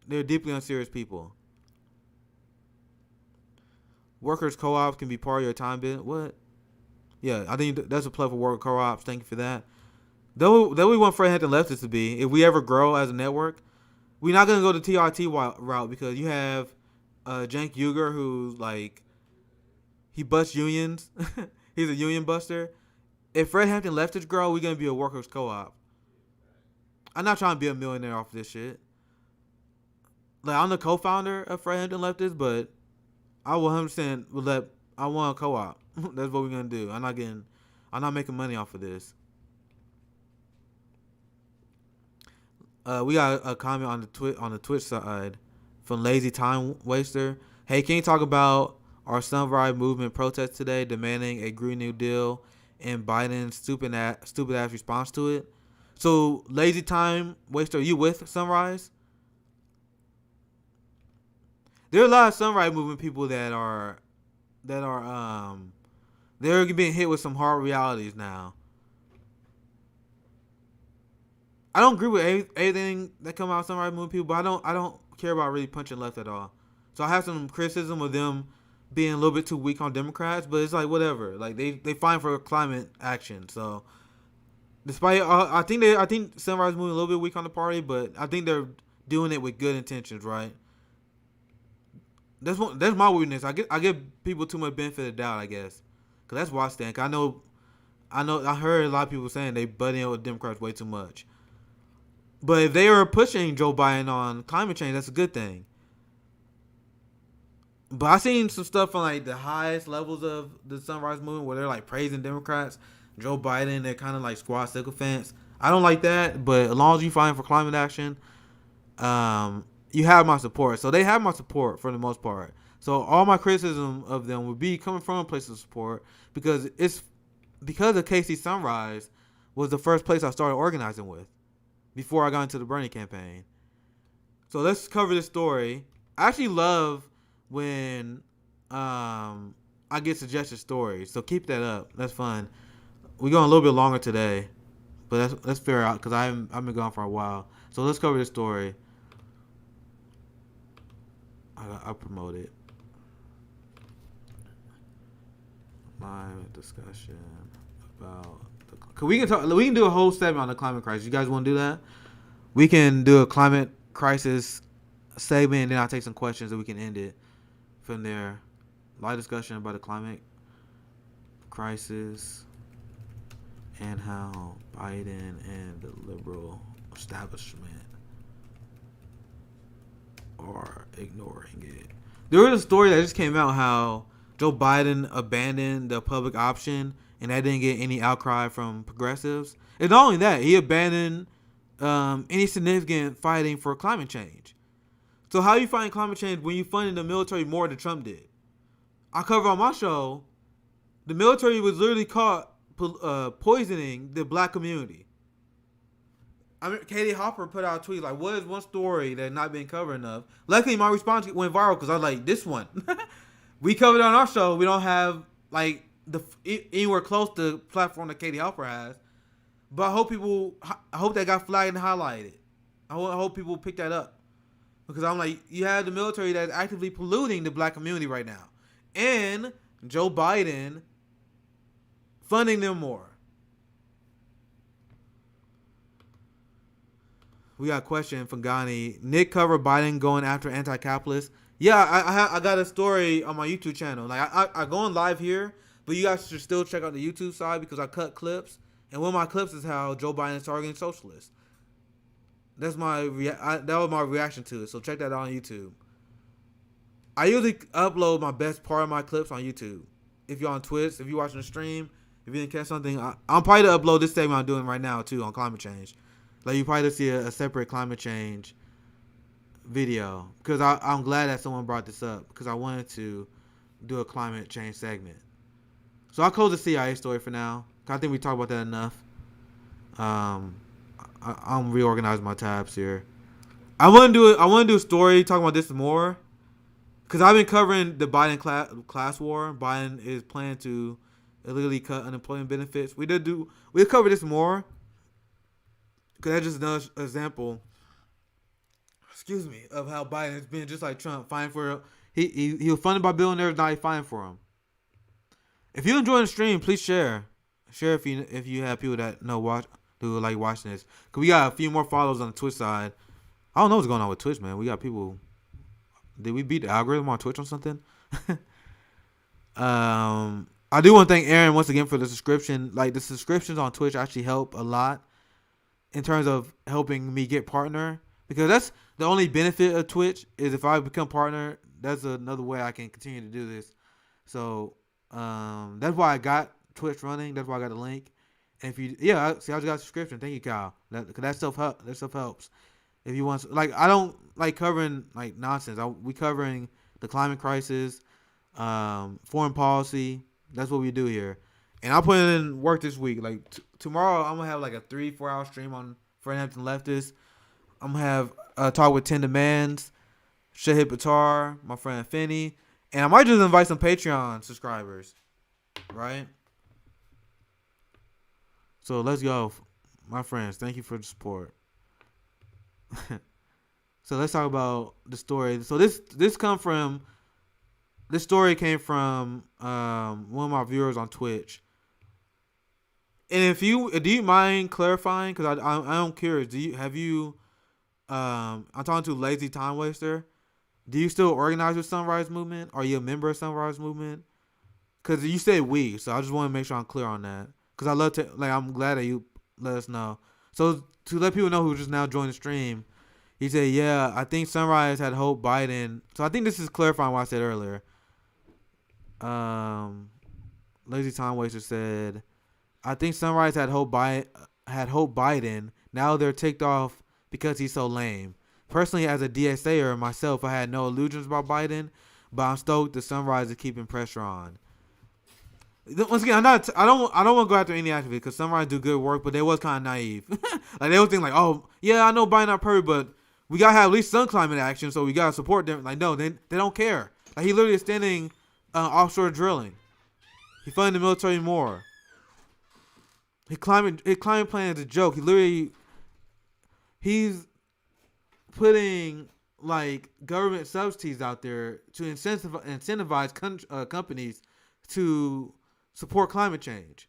they're deeply unserious people. Workers co-ops can be part of your time business. What? Yeah, I think that's a play for worker co-ops. Thank you for that. Though we want Fred Hampton Leftists to be, if we ever grow as a network, we're not gonna go the TRT route because you have Cenk Uygur who's like he busts unions. He's a union buster. If Fred Hampton Leftists grow, we're gonna be a workers co-op. I'm not trying to be a millionaire off this shit. Like I'm the co-founder of Fred Hampton Leftists, but I will 100% I want a co-op. That's what we're gonna do. I'm not making money off of this. We got a comment on the Twitch side from Lazy Time Waster. Hey, can you talk about our Sunrise Movement protest today demanding a Green New Deal and Biden's stupid ass response to it? So, Lazy Time Waster, are you with Sunrise? There are a lot of Sunrise Movement people that are they're being hit with some hard realities now. I don't agree with everything that come out of Sunrise Movement people, but I don't care about really punching left at all. So I have some criticism of them being a little bit too weak on Democrats, but it's like whatever. Like they fight for climate action. So despite I think Sunrise Movement a little bit weak on the party, but I think they're doing it with good intentions, right? That's my weakness. I give people too much benefit of the doubt, I guess, because that's why I stand. I heard a lot of people saying they butting in with Democrats way too much. But if they are pushing Joe Biden on climate change, that's a good thing. But I seen some stuff on like the highest levels of the Sunrise Movement where they're like praising Democrats, Joe Biden, they're kind of like squad sycophants. I don't like that, but as long as you fight for climate action, you have my support. So they have my support for the most part. So all my criticism of them would be coming from a place of support because of KC Sunrise was the first place I started organizing with before I got into the Bernie campaign. So let's cover this story. I actually love when I get suggested stories. So keep that up. That's fun. We're going a little bit longer today, but let's figure out because I've been gone for a while. So let's cover this story. I'll promote it. Live discussion about we can do a whole segment on the climate crisis. You guys want to do that? We can do a climate crisis segment, and then I'll take some questions, and we can end it from there. Live discussion about the climate crisis and how Biden and the liberal establishment are ignoring it. There was a story that just came out how Joe Biden abandoned the public option and that didn't get any outcry from progressives. And not only that, he abandoned any significant fighting for climate change. So how you fighting climate change when you funded the military more than Trump did? I covered on my show, the military was literally caught poisoning the black community. I mean, Katie Hopper put out a tweet like, what is one story that not been covered enough? Luckily, my response went viral because I was like, this one. We covered it on our show. We don't have like anywhere close to the platform that Katie Hopper has. But I hope that got flagged and highlighted. I hope people pick that up. Because I'm like, you have the military that's actively polluting the black community right now. And Joe Biden funding them more. We got a question from Ghani. Nick covered Biden going after anti-capitalists. Yeah, I got a story on my YouTube channel. Like I go on live here, but you guys should still check out the YouTube side because I cut clips And one of my clips is how Joe Biden is targeting socialists. That's that was my reaction to it. So check that out on YouTube. I usually upload my best part of my clips on YouTube. If you're on Twitch, if you're watching the stream, if you didn't catch something, I'm probably to upload this segment I'm doing right now too on climate change. Like you probably see a separate climate change video because I'm glad that someone brought this up because I wanted to do a climate change segment. So I'll close the CIA story for now. I think we talked about that enough. I'm reorganizing my tabs here. I want to do a story talking about this more because I've been covering the Biden class war. Biden is planning to illegally cut unemployment benefits. We'll cover this more because that's just another example. Excuse me, of how Biden has been just like Trump, fighting for he was funded by billionaires, now he's fighting for him. If you enjoy the stream, please share. Share if you have people that who like watching this. Cause we got a few more followers on the Twitch side. I don't know what's going on with Twitch, man. We got people. Did we beat the algorithm on Twitch or something? I do want to thank Aaron once again for the subscription. Like the subscriptions on Twitch actually help a lot in terms of helping me get partner. Because that's the only benefit of Twitch is if I become partner, that's another way I can continue to do this. So that's why I got Twitch running. That's why I got the link. And if you, I just got a subscription. Thank you, Kyle. That stuff helps. If you want, like, I don't like covering like nonsense. We covering the climate crisis, foreign policy. That's what we do here. And I'll put in work this week. Like tomorrow, I'm gonna have like a 3-4 hour stream on Hampton Leftist. I'm gonna have a talk with 10 Demands, Shahid Batar, my friend Finney, and I might just invite some Patreon subscribers, right? So let's go, my friends. Thank you for the support. So let's talk about the story. So this story came from one of my viewers on Twitch. And do you mind clarifying? Because I'm curious. I'm talking to Lazy Time Waster. Do you still organize with Sunrise Movement? Are you a member of Sunrise Movement? Because you said we, so I just want to make sure I'm clear on that. Because I'm glad that you let us know. So to let people know who just now joined the stream, he said, yeah, I think Sunrise had Hope Biden. So I think this is clarifying what I said earlier. Lazy Time Waster said, I think Sunrise had Hope Biden. Now they're ticked off because he's so lame. Personally, as a DSAer myself, I had no illusions about Biden, but I'm stoked the Sunrise is keeping pressure on. Once again, I don't want to go after any activists because Sunrise do good work, but they was kind of naive. Like they was thinking like, oh yeah, I know Biden not perfect, but we gotta have at least some climate action, so we gotta support them. Like no, they don't care. Like he literally is standing offshore drilling. He funded the military more. His climate plan is a joke. He's putting like government subsidies out there to incentivize companies to support climate change.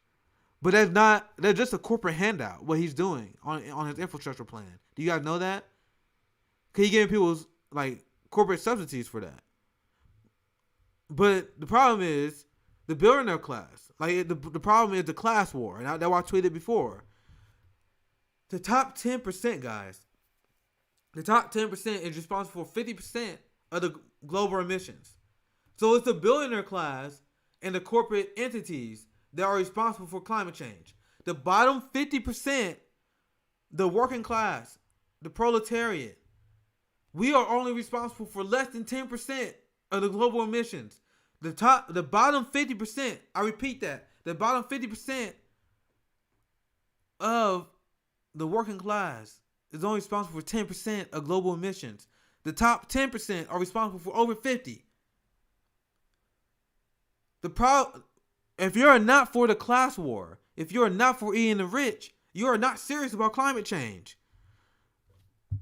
But that's just a corporate handout, what he's doing on his infrastructure plan. Do you guys know that? Cause he giving people like corporate subsidies for that. But the problem is the billionaire class. Like the problem is the class war. And that's why I tweeted before. The top 10%, guys. The top 10% is responsible for 50% of the global emissions. So it's the billionaire class and the corporate entities that are responsible for climate change. The bottom 50%, the working class, the proletariat, we are only responsible for less than 10% of the global emissions. The bottom 50%, I repeat that, the bottom 50% of the working class is only responsible for 10% of global emissions. The top 10% are responsible for over 50%. If you're not for the class war, if you're not for eating the rich, you are not serious about climate change.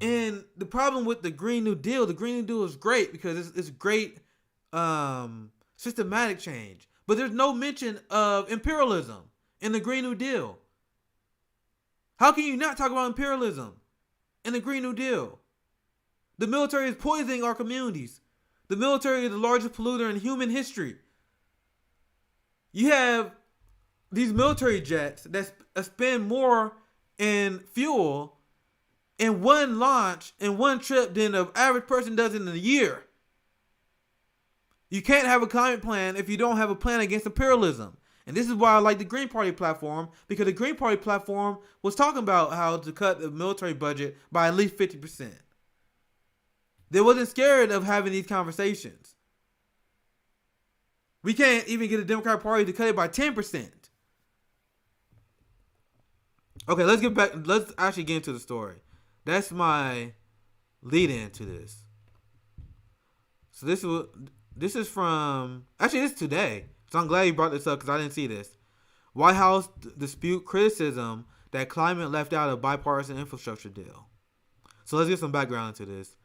And the problem with the Green New Deal is great because it's great systematic change. But there's no mention of imperialism in the Green New Deal. How can you not talk about imperialism in the Green New Deal? The military is poisoning our communities. The military is the largest polluter in human history. You have these military jets that spend more in fuel in one launch, in one trip, than the average person does in a year. You can't have a climate plan if you don't have a plan against imperialism. And this is why I like the Green Party platform, because the Green Party platform was talking about how to cut the military budget by at least 50%. They wasn't scared of having these conversations. We can't even get the Democratic Party to cut it by 10%. Okay, let's get back. Let's actually get into the story. That's my lead in to this. So this is from, actually this is today. So I'm glad you brought this up because I didn't see this. White House dispute criticism that climate left out of bipartisan infrastructure deal. So let's get some background into this.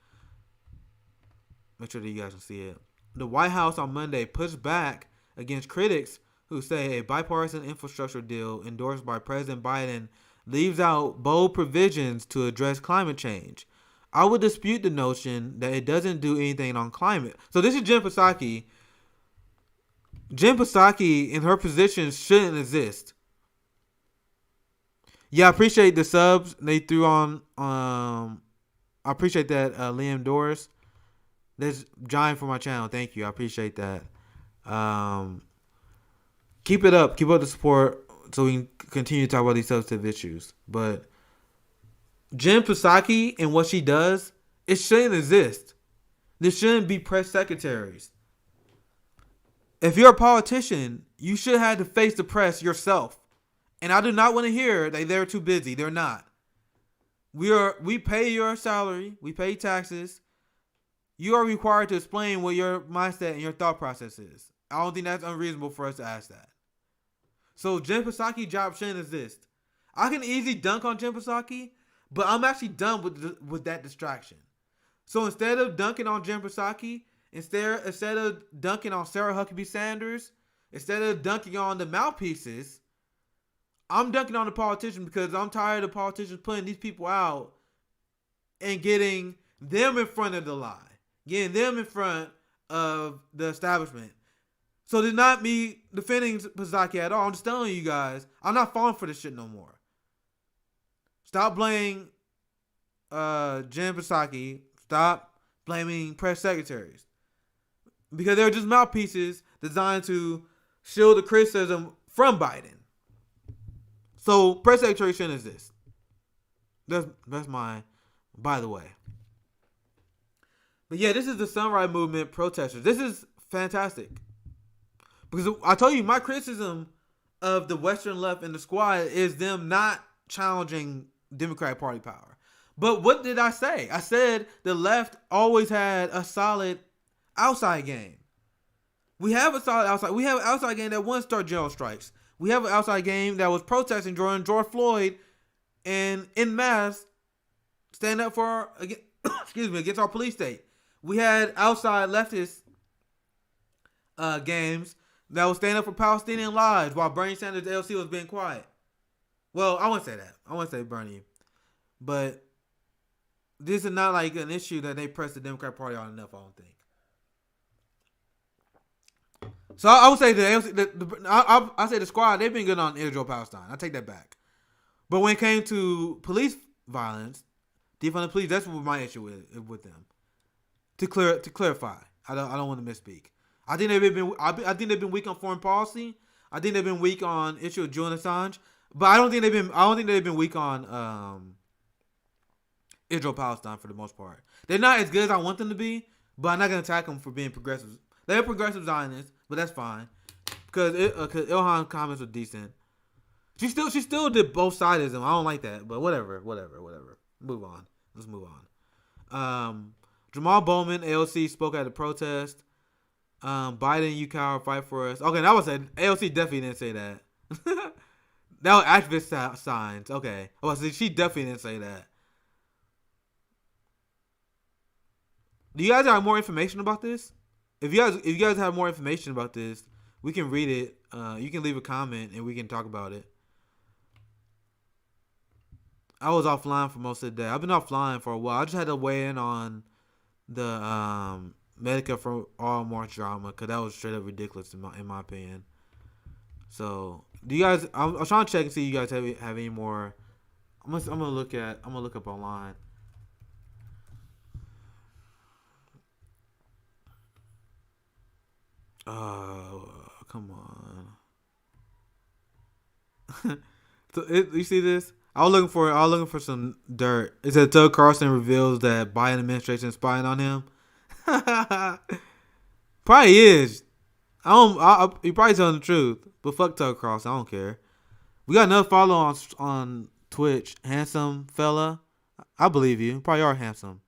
Make sure that you guys can see it. The White House on Monday pushed back against critics who say a bipartisan infrastructure deal endorsed by President Biden leaves out bold provisions to address climate change. I would dispute the notion that it doesn't do anything on climate. So this is Jen Psaki. Jen Psaki in her position shouldn't exist. Yeah, I appreciate the subs they threw on. I appreciate that, Liam Doris. That's giant for my channel. Thank you. I appreciate that. Keep it up. Keep up the support so we can continue to talk about these substantive issues. But Jen Psaki and what she does, it shouldn't exist. There shouldn't be press secretaries. If you're a politician, you should have to face the press yourself. And I do not want to hear that they're too busy. They're not. We pay your salary. We pay taxes. You are required to explain what your mindset and your thought process is. I don't think that's unreasonable for us to ask that. So Jen Psaki's job shouldn't exist. I can easily dunk on Jen Psaki, but I'm actually done with that distraction. So instead of dunking on Jen Psaki, instead of dunking on Sarah Huckabee Sanders, instead of dunking on the mouthpieces, I'm dunking on the politicians because I'm tired of politicians putting these people out and getting them in front of the lie. Getting them in front of the establishment. So it's not me defending Psaki at all. I'm just telling you guys, I'm not falling for this shit no more. Stop blaming Jen Psaki. Stop blaming press secretaries. Because they're just mouthpieces designed to shield the criticism from Biden. So press secretary shouldn't exist. That's my, by the way. But yeah, this is the Sunrise Movement protesters. This is fantastic. Because I told you, my criticism of the Western left and the squad is them not challenging Democratic Party power. But what did I say? I said the left always had a solid outside game. We have a solid outside. We have an outside game that wouldn't start general strikes. We have an outside game that was protesting George Floyd and en masse stand up for against our police state. We had outside leftist games that was standing up for Palestinian lives while Bernie Sanders LC was being quiet. Well, I wouldn't say that. I wouldn't say Bernie. But this is not like an issue that they press the Democratic Party on enough, I don't think. So I would say the ALC, I say the squad, they've been good on Israel-Palestine. I take that back. But when it came to police violence, defund the police, that's what my issue with them. To clarify, I don't want to misspeak. I think they've been weak on foreign policy. I think they've been weak on issue of Julian Assange, but I don't think they've been weak on Israel Palestine for the most part. They're not as good as I want them to be, but I'm not gonna attack them for being progressive. They're progressive Zionists, but that's fine because Ilhan's comments were decent. She still did both sides. I don't like that, but whatever. Move on. Let's move on. Jamal Bowman, AOC, spoke at the protest. Biden, you coward, fight for us. Okay, that was it. AOC definitely didn't say that. That was activist signs. Okay. Oh, so she definitely didn't say that. Do you guys have more information about this? If you guys have more information about this, we can read it. You can leave a comment and we can talk about it. I was offline for most of the day. I've been offline for a while. I just had to weigh in on the Medica for All March drama because that was straight up ridiculous in my opinion. So Do you guys? I'm trying to check and see if you guys have any more. I'm gonna look up online. Come on. You see this? I was looking for some dirt. It said Tucker Carlson reveals that Biden administration is spying on him. Probably is. He probably telling the truth. But fuck Tucker Carlson. I don't care. We got another follow on Twitch. Handsome fella. I believe you. Probably are handsome.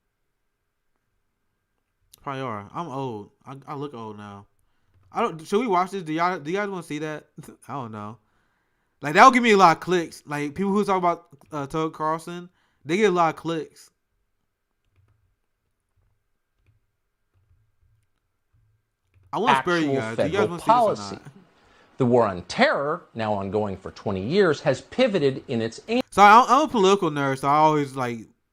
Probably are. I'm old. I look old now. Should we watch this? Do you guys want to see that? I don't know. Like, that'll give me a lot of clicks. Like, people who talk about Tucker Carlson, they get a lot of clicks. I want to spare you guys. Do you guys want to see this or not? The war on terror, now ongoing for 20 years, has pivoted in its aim. So I'm a political nerd, so I always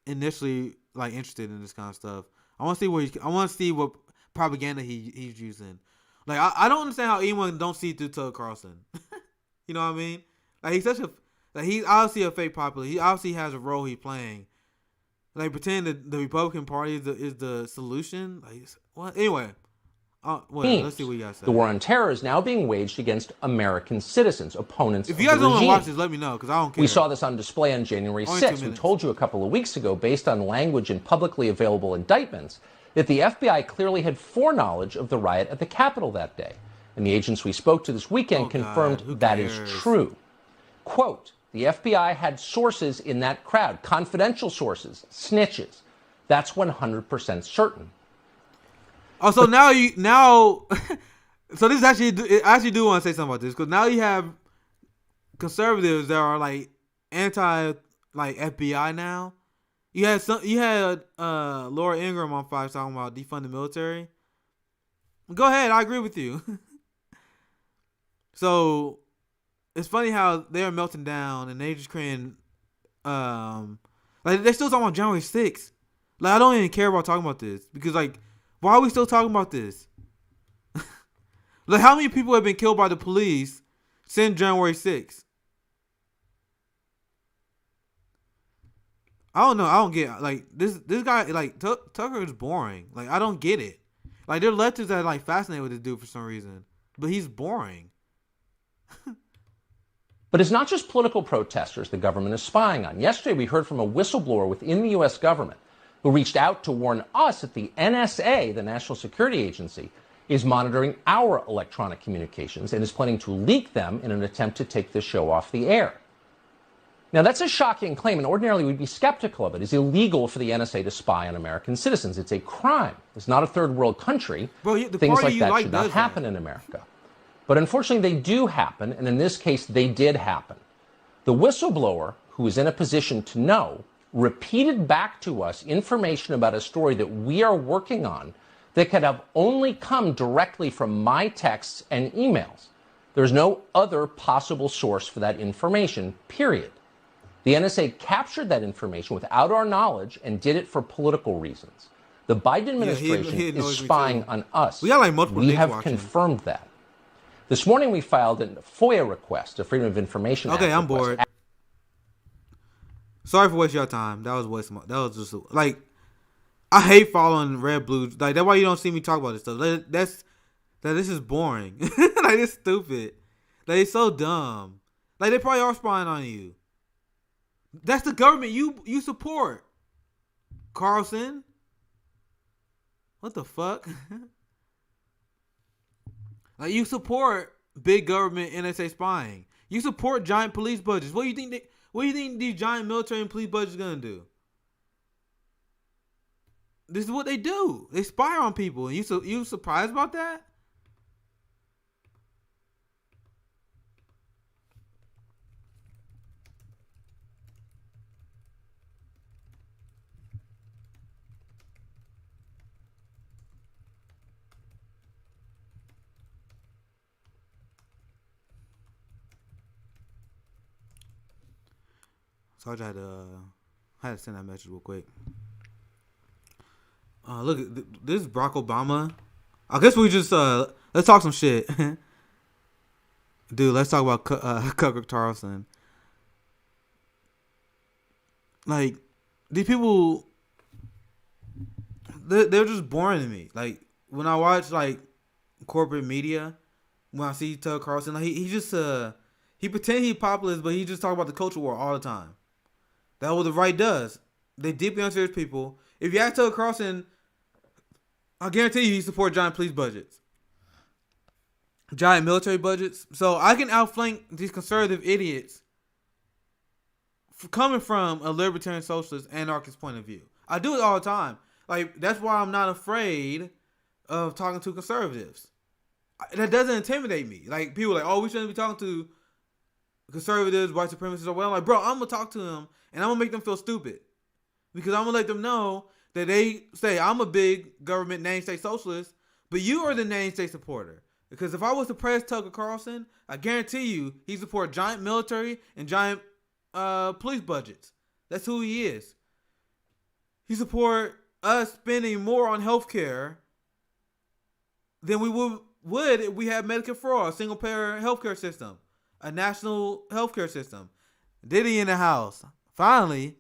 initially interested in this kind of stuff. I want to see what propaganda he's using. Like, I don't understand how anyone don't see through Tucker Carlson. You know what I mean? Like, he's obviously a fake populist. He obviously has a role he's playing. Like, pretend that the Republican Party is the solution. Like, what? Anyway. Let's see what you guys say. The war on terror is now being waged against American citizens, opponents of the regime. If you guys don't want to watch this, let me know, because I don't care. We saw this on display on January 6th. We told you a couple of weeks ago, based on language in publicly available indictments, that the FBI clearly had foreknowledge of the riot at the Capitol that day. And the agents we spoke to this weekend confirmed that is true. Quote, the FBI had sources in that crowd, confidential sources, snitches. That's 100% certain. Oh, so so this I actually do want to say something about this, because now you have conservatives that are anti FBI now. You had Laura Ingraham on Fox talking about defund the military. Go ahead, I agree with you. So it's funny how they're melting down and they just creating they're still talking about January 6th. I don't even care about talking about this, because why are we still talking about this? How many people have been killed by the police since January 6th? I don't know. I don't get this guy. Tucker is boring. I don't get it. There are leftists that are fascinated with this dude for some reason, but he's boring. But it's not just political protesters the government is spying on. Yesterday, we heard from a whistleblower within the U.S. government who reached out to warn us that the NSA, the National Security Agency, is monitoring our electronic communications and is planning to leak them in an attempt to take the show off the air. Now, that's a shocking claim, and ordinarily we'd be skeptical of it. It's illegal for the NSA to spy on American citizens. It's a crime. It's not a third world country. Bro, things like that should not happen in America. But unfortunately, they do happen, and in this case, they did happen. The whistleblower, who is in a position to know, repeated back to us information about a story that we are working on that could have only come directly from my texts and emails. There's no other possible source for that information, period. The NSA captured that information without our knowledge and did it for political reasons. The Biden administration is spying on us. We got multiple. We have confirmed that. This morning we filed a FOIA request, a Freedom of Information Act request. I'm bored. Sorry for wasting your time. That was just I hate following red blue. That's why you don't see me talk about this stuff. This is boring. It's stupid. It's so dumb. They probably are spying on you. That's the government you support, Carlson. What the fuck? You support big government NSA spying. You support giant police budgets. What do you think these giant military and police budgets gonna do? This is what they do. They spy on people. And you surprised about that? So I had to send that message real quick. Look, this is Barack Obama. I guess we just let's talk some shit. Dude, let's talk about Tucker Carlson. Like, these people, they're just boring to me. Like, when I watch, like, corporate media, when I see Tucker Carlson, like, he just, he pretend he's populist, but he just talk about the culture war all the time. That's what the right does. They deeply unserious people. If you ask Tucker Carlson, I guarantee you he supports giant police budgets. Giant military budgets. So I can outflank these conservative idiots coming from a libertarian, socialist, anarchist point of view. I do it all the time. Like, that's why I'm not afraid of talking to conservatives. That doesn't intimidate me. Like, people are like, oh, we shouldn't be talking to conservatives, white supremacists, or well. I'm like, bro, I'm going to talk to them, and I'm going to make them feel stupid. Because I'm going to let them know that they say, I'm a big government name-state socialist, but you are the name-state supporter. Because if I was to press Tucker Carlson, I guarantee you he supports giant military and giant police budgets. That's who he is. He support us spending more on healthcare than we would if we had Medicare for all, a single payer healthcare system, a national healthcare system. Diddy in the house. Finally,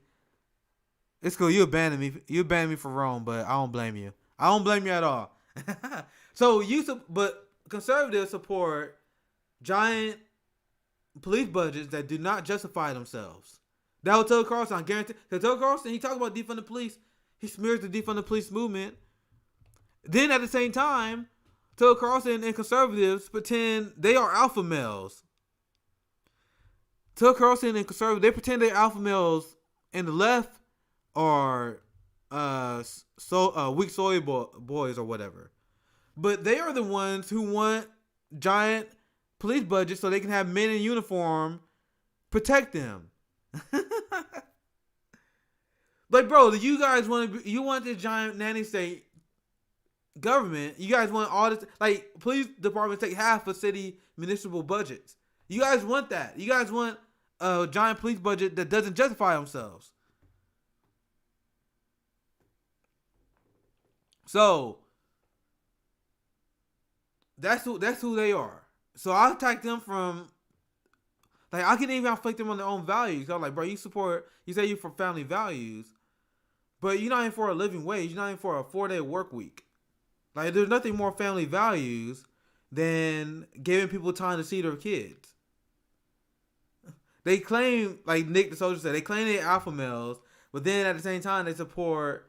it's cool. You abandoned me. You abandoned me for Rome, but I don't blame you. I don't blame you at all. But conservatives support giant police budgets that do not justify themselves. That was Tucker Carlson, I guarantee. Because Tucker Carlson, he talks about defund the police. He smears the defund the police movement. Then at the same time, Tucker Carlson and conservatives pretend they are alpha males. Tucker Carlson and conservatives, they pretend they're alpha males, and the left are weak soy boys or whatever. But they are the ones who want giant police budgets so they can have men in uniform protect them. Like, bro, do you guys want this giant nanny state government? You guys want all this, like, police departments take half of city municipal budgets. You guys want that. You guys want a giant police budget that doesn't justify themselves. So that's who they are. So I attack them from, like, I can even inflict them on their own values. I'm like, bro, you say you for family values, but you're not in for a living wage. You're not in for a 4-day work week. Like, there's nothing more family values than giving people time to see their kids. They claim, like Nick the Soldier said, they claim they're alpha males, but then at the same time they support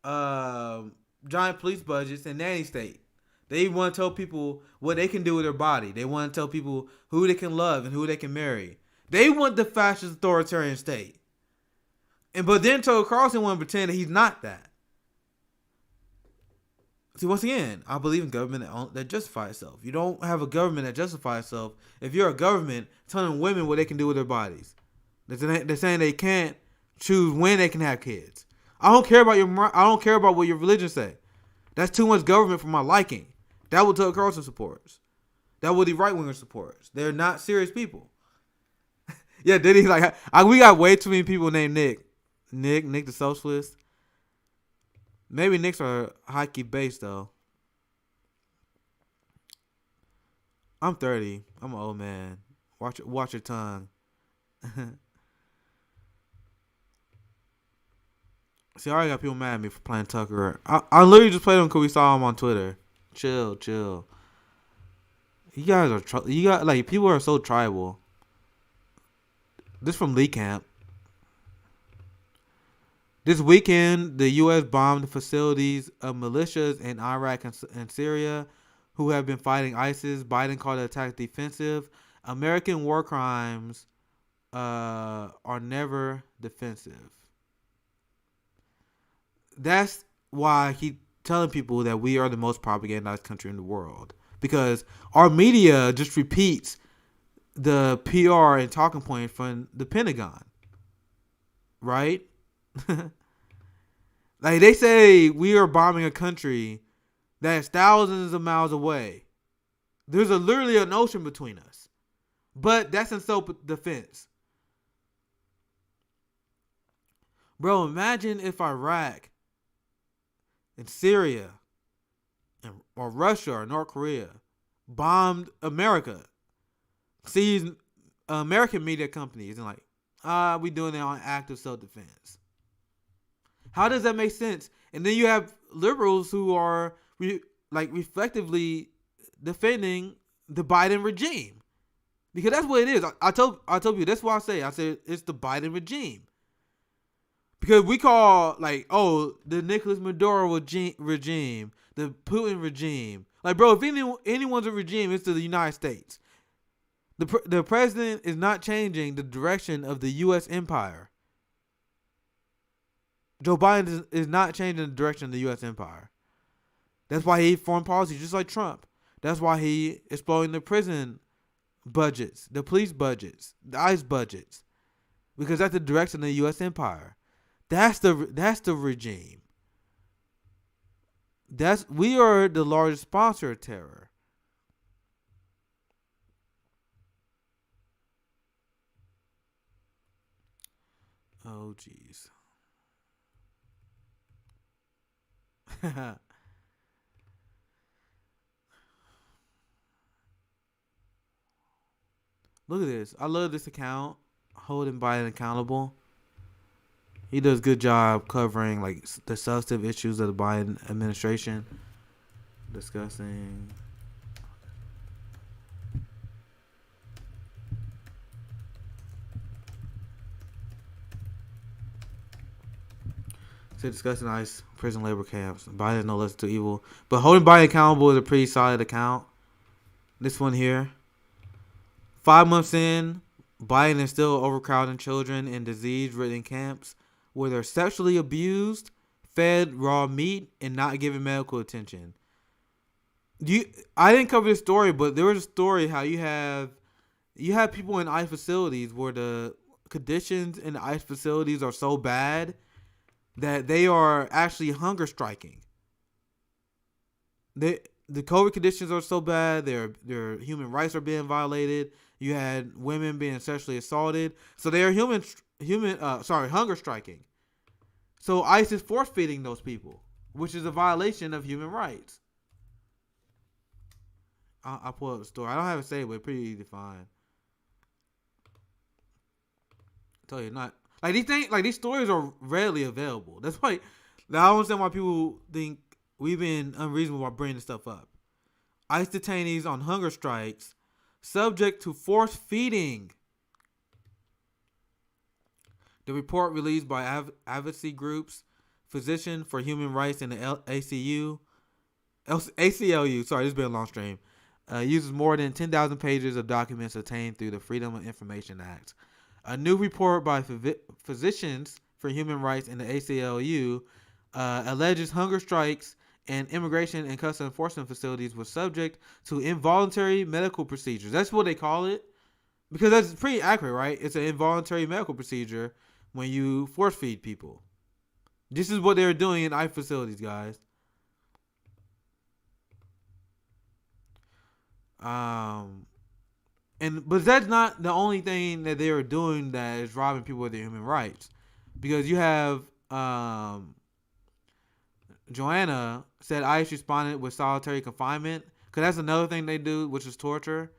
giant police budgets and nanny state. They want to tell people what they can do with their body. They want to tell people who they can love and who they can marry. They want the fascist authoritarian state. But then Tucker Carlson want to pretend that he's not that. See, once again, I believe in government that justifies itself. You don't have a government that justifies itself if you're a government telling women what they can do with their bodies. They're saying they can't choose when they can have kids. I don't care about what your religion say. That's too much government for my liking. That's what Tucker Carlson supports. That's what the right winger supports. They're not serious people. Yeah, Diddy's like, we got way too many people named Nick. Nick the socialist. Maybe Nicks are high-key based, though. I'm 30. I'm an old man. Watch your tongue. See, I already got people mad at me for playing Tucker. I literally just played him because we saw him on Twitter. Chill. You guys are people are so tribal. This from Lee Camp. This weekend, the U.S. bombed facilities of militias in Iraq and Syria who have been fighting ISIS. Biden called the attack defensive. American war crimes are never defensive. That's why he's telling people that we are the most propagandized country in the world. Because our media just repeats the PR and talking point from the Pentagon. Right? Like, they say we are bombing a country that's thousands of miles away. There's literally an ocean between us. But that's in self-defense. Bro, imagine if Iraq and Syria or Russia or North Korea bombed America sees American media companies and like, we doing it on active self-defense. How does that make sense? And then you have liberals who are reflectively defending the Biden regime, because that's what it is. I told you, that's why I said it's the Biden regime, because we call the Nicolas Maduro regime, the Putin regime. Like, bro, if anyone's a regime, it's the United States. The president is not changing the direction of the U.S. empire. Joe Biden is not changing the direction of the U.S. empire. That's why he foreign policy, just like Trump. That's why he exploiting the prison budgets, the police budgets, the ICE budgets, because that's the direction of the U.S. empire. That's the regime. We are the largest sponsor of terror. Oh, jeez. Look at this. I love this account, holding Biden accountable. He does a good job covering like the substantive issues of the Biden administration, discussing. Discussing ICE prison labor camps. Biden is no less to evil. But holding Biden accountable is a pretty solid account. This one here. 5 months in, Biden is still overcrowding children in disease-ridden camps where they're sexually abused, fed raw meat, and not given medical attention. I didn't cover this story, but there was a story how you have people in ICE facilities where the conditions in the ICE facilities are so bad that they are actually hunger striking. The COVID conditions are so bad, their human rights are being violated. You had women being sexually assaulted, so they are hunger striking. So ICE is force feeding those people, which is a violation of human rights. I'll pull up the story. I don't have it saved, but it's pretty easy to find. I tell you, not. Like these things, like these stories are readily available. That's why I don't understand why people think we've been unreasonable by bringing this stuff up. ICE detainees on hunger strikes, subject to force feeding. The report released by advocacy groups, Physician for Human Rights in the ACLU. Sorry, this has been a long stream. Uses more than 10,000 pages of documents obtained through the Freedom of Information Act. A new report by Physicians for Human Rights in the ACLU alleges hunger strikes and immigration and customs enforcement facilities were subject to involuntary medical procedures. That's what they call it, because that's pretty accurate, right? It's an involuntary medical procedure when you force feed people. This is what they're doing in ICE facilities, guys. But that's not the only thing that they are doing that is robbing people of their human rights, because you have Joanna said ICE responded with solitary confinement, because that's another thing they do, which is torture.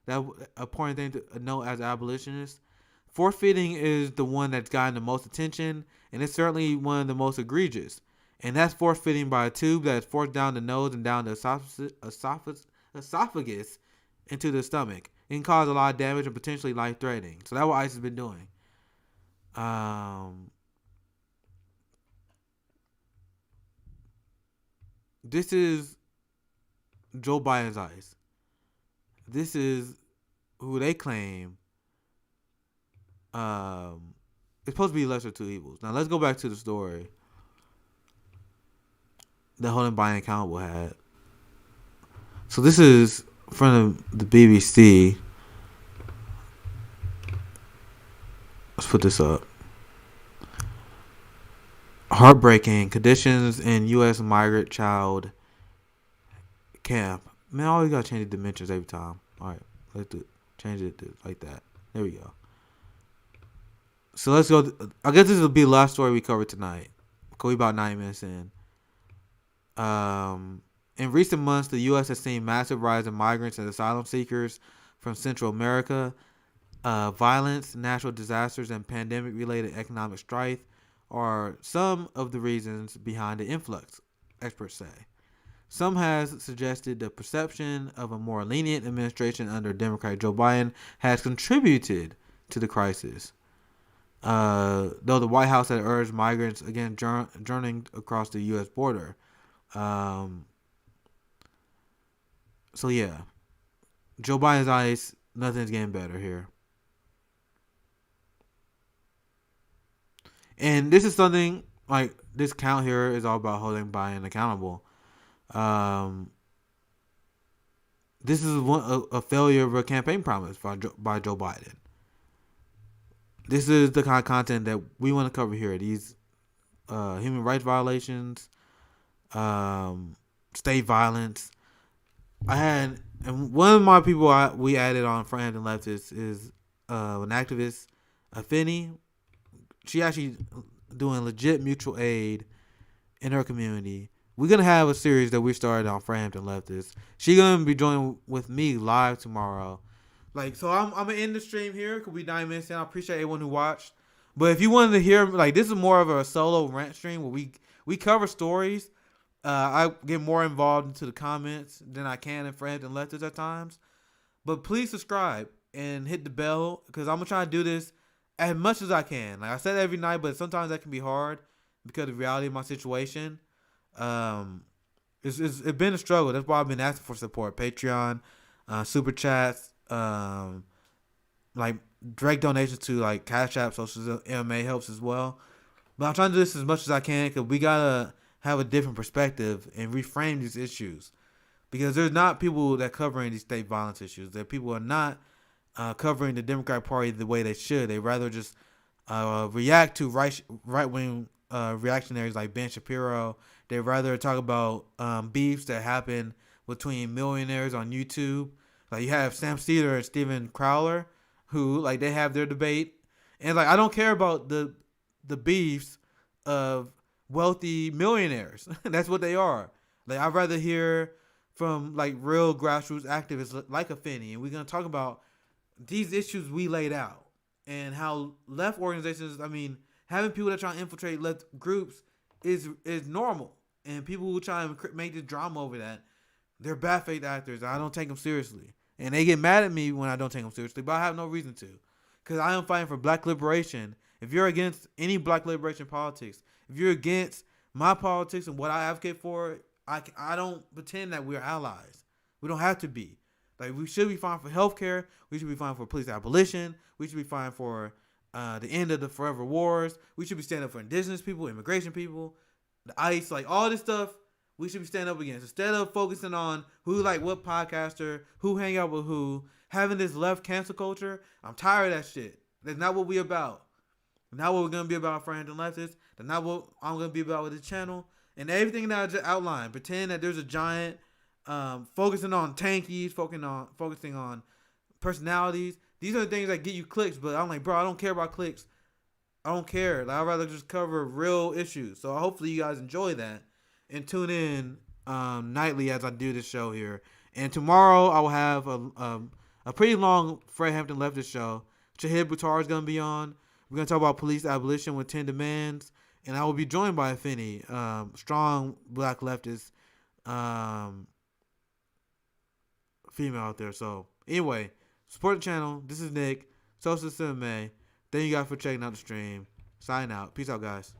That's an important thing to note as abolitionists. Force feeding is the one that's gotten the most attention, and it's certainly one of the most egregious. And that's force feeding by a tube that's forced down the nose and down the esophagus into the stomach. It can cause a lot of damage and potentially life-threatening. So that's what ICE has been doing. This is Joe Biden's ICE. This is who they claim it's supposed to be lesser of two evils. Now let's go back to the story that holding Biden accountable had. So this is from the BBC. Let's put this up. Heartbreaking conditions in U.S. migrant child camp. Man, I always gotta change the dimensions every time. All right, let's change it like that. There we go. So let's go. I guess this will be the last story we cover tonight. We're about 9 minutes in. In recent months, the U.S. has seen massive rise in migrants and asylum seekers from Central America. Violence, natural disasters, and pandemic-related economic strife are some of the reasons behind the influx, experts say. Some has suggested the perception of a more lenient administration under Democrat Joe Biden has contributed to the crisis. Though the White House had urged migrants again journeying across the U.S. border. So yeah, Joe Biden's eyes, nothing's getting better here. And this is something like this count here is all about holding Biden accountable. This is a failure of a campaign promise by Joe Biden. This is the kind of content that we want to cover here. These human rights violations, state violence. And one of my people we added on Frampton Leftist is an activist, Finney. She actually doing legit mutual aid in her community. We're going to have a series that we started on Frampton Leftist. She's going to be joining with me live tomorrow. So I'm going to end the stream here because we 9 minutes in. I appreciate everyone who watched. But if you wanted to hear, this is more of a solo rant stream where we cover stories. I get more involved into the comments than I can in Frampton Leftist at times. But please subscribe and hit the bell because I'm going to try to do this as much as I can. Like I said every night, but sometimes that can be hard because of the reality of my situation. It's been a struggle. That's why I've been asking for support. Patreon, super chats, direct donations to Cash App, Social MMA helps as well. But I'm trying to do this as much as I can because we gotta have a different perspective and reframe these issues. Because there's not people that covering these state violence issues. That people are not covering the Democratic Party the way they should. They rather just react to right-wing reactionaries like Ben Shapiro. They rather talk about beefs that happen between millionaires on YouTube. You have Sam Cedar and Steven Crowder, who they have their debate, and I don't care about the beefs of wealthy millionaires. That's what they are. I'd rather hear from real grassroots activists like a Finney, and we're gonna talk about these issues we laid out and how left organizations. Having people that try to infiltrate left groups is normal, and people who try to make this drama over that, they're bad faith actors. I don't take them seriously, and they get mad at me when I don't take them seriously, but I have no reason to, because I am fighting for black liberation. If you're against any black liberation politics, if you're against my politics and what I advocate for, I don't pretend that we're allies. We don't have to be. We should be fighting for healthcare. We should be fighting for police abolition. We should be fighting for the end of the forever wars. We should be standing up for indigenous people, immigration people, the ICE, all this stuff. We should be standing up against, instead of focusing on who what podcaster, who hang out with who, having this left cancel culture. I'm tired of that shit. That's not what we about. Not what we're gonna be about for Frampton Leftist. That's not what I'm gonna be about with the channel. And everything that I just outlined, pretend that there's a giant focusing on tankies, focusing on personalities. These are the things that get you clicks, but I'm bro, I don't care about clicks. I don't care. I'd rather just cover real issues. So hopefully you guys enjoy that and tune in nightly as I do this show here. And tomorrow I will have a pretty long Fred Hampton Leftist show. Shahid Buttar is going to be on. We're going to talk about police abolition with 10 demands. And I will be joined by Finney, strong black leftist female out there. So anyway, support the channel. This is Nick, Social Cinema. Thank you guys for checking out the stream. Sign out. Peace out, guys.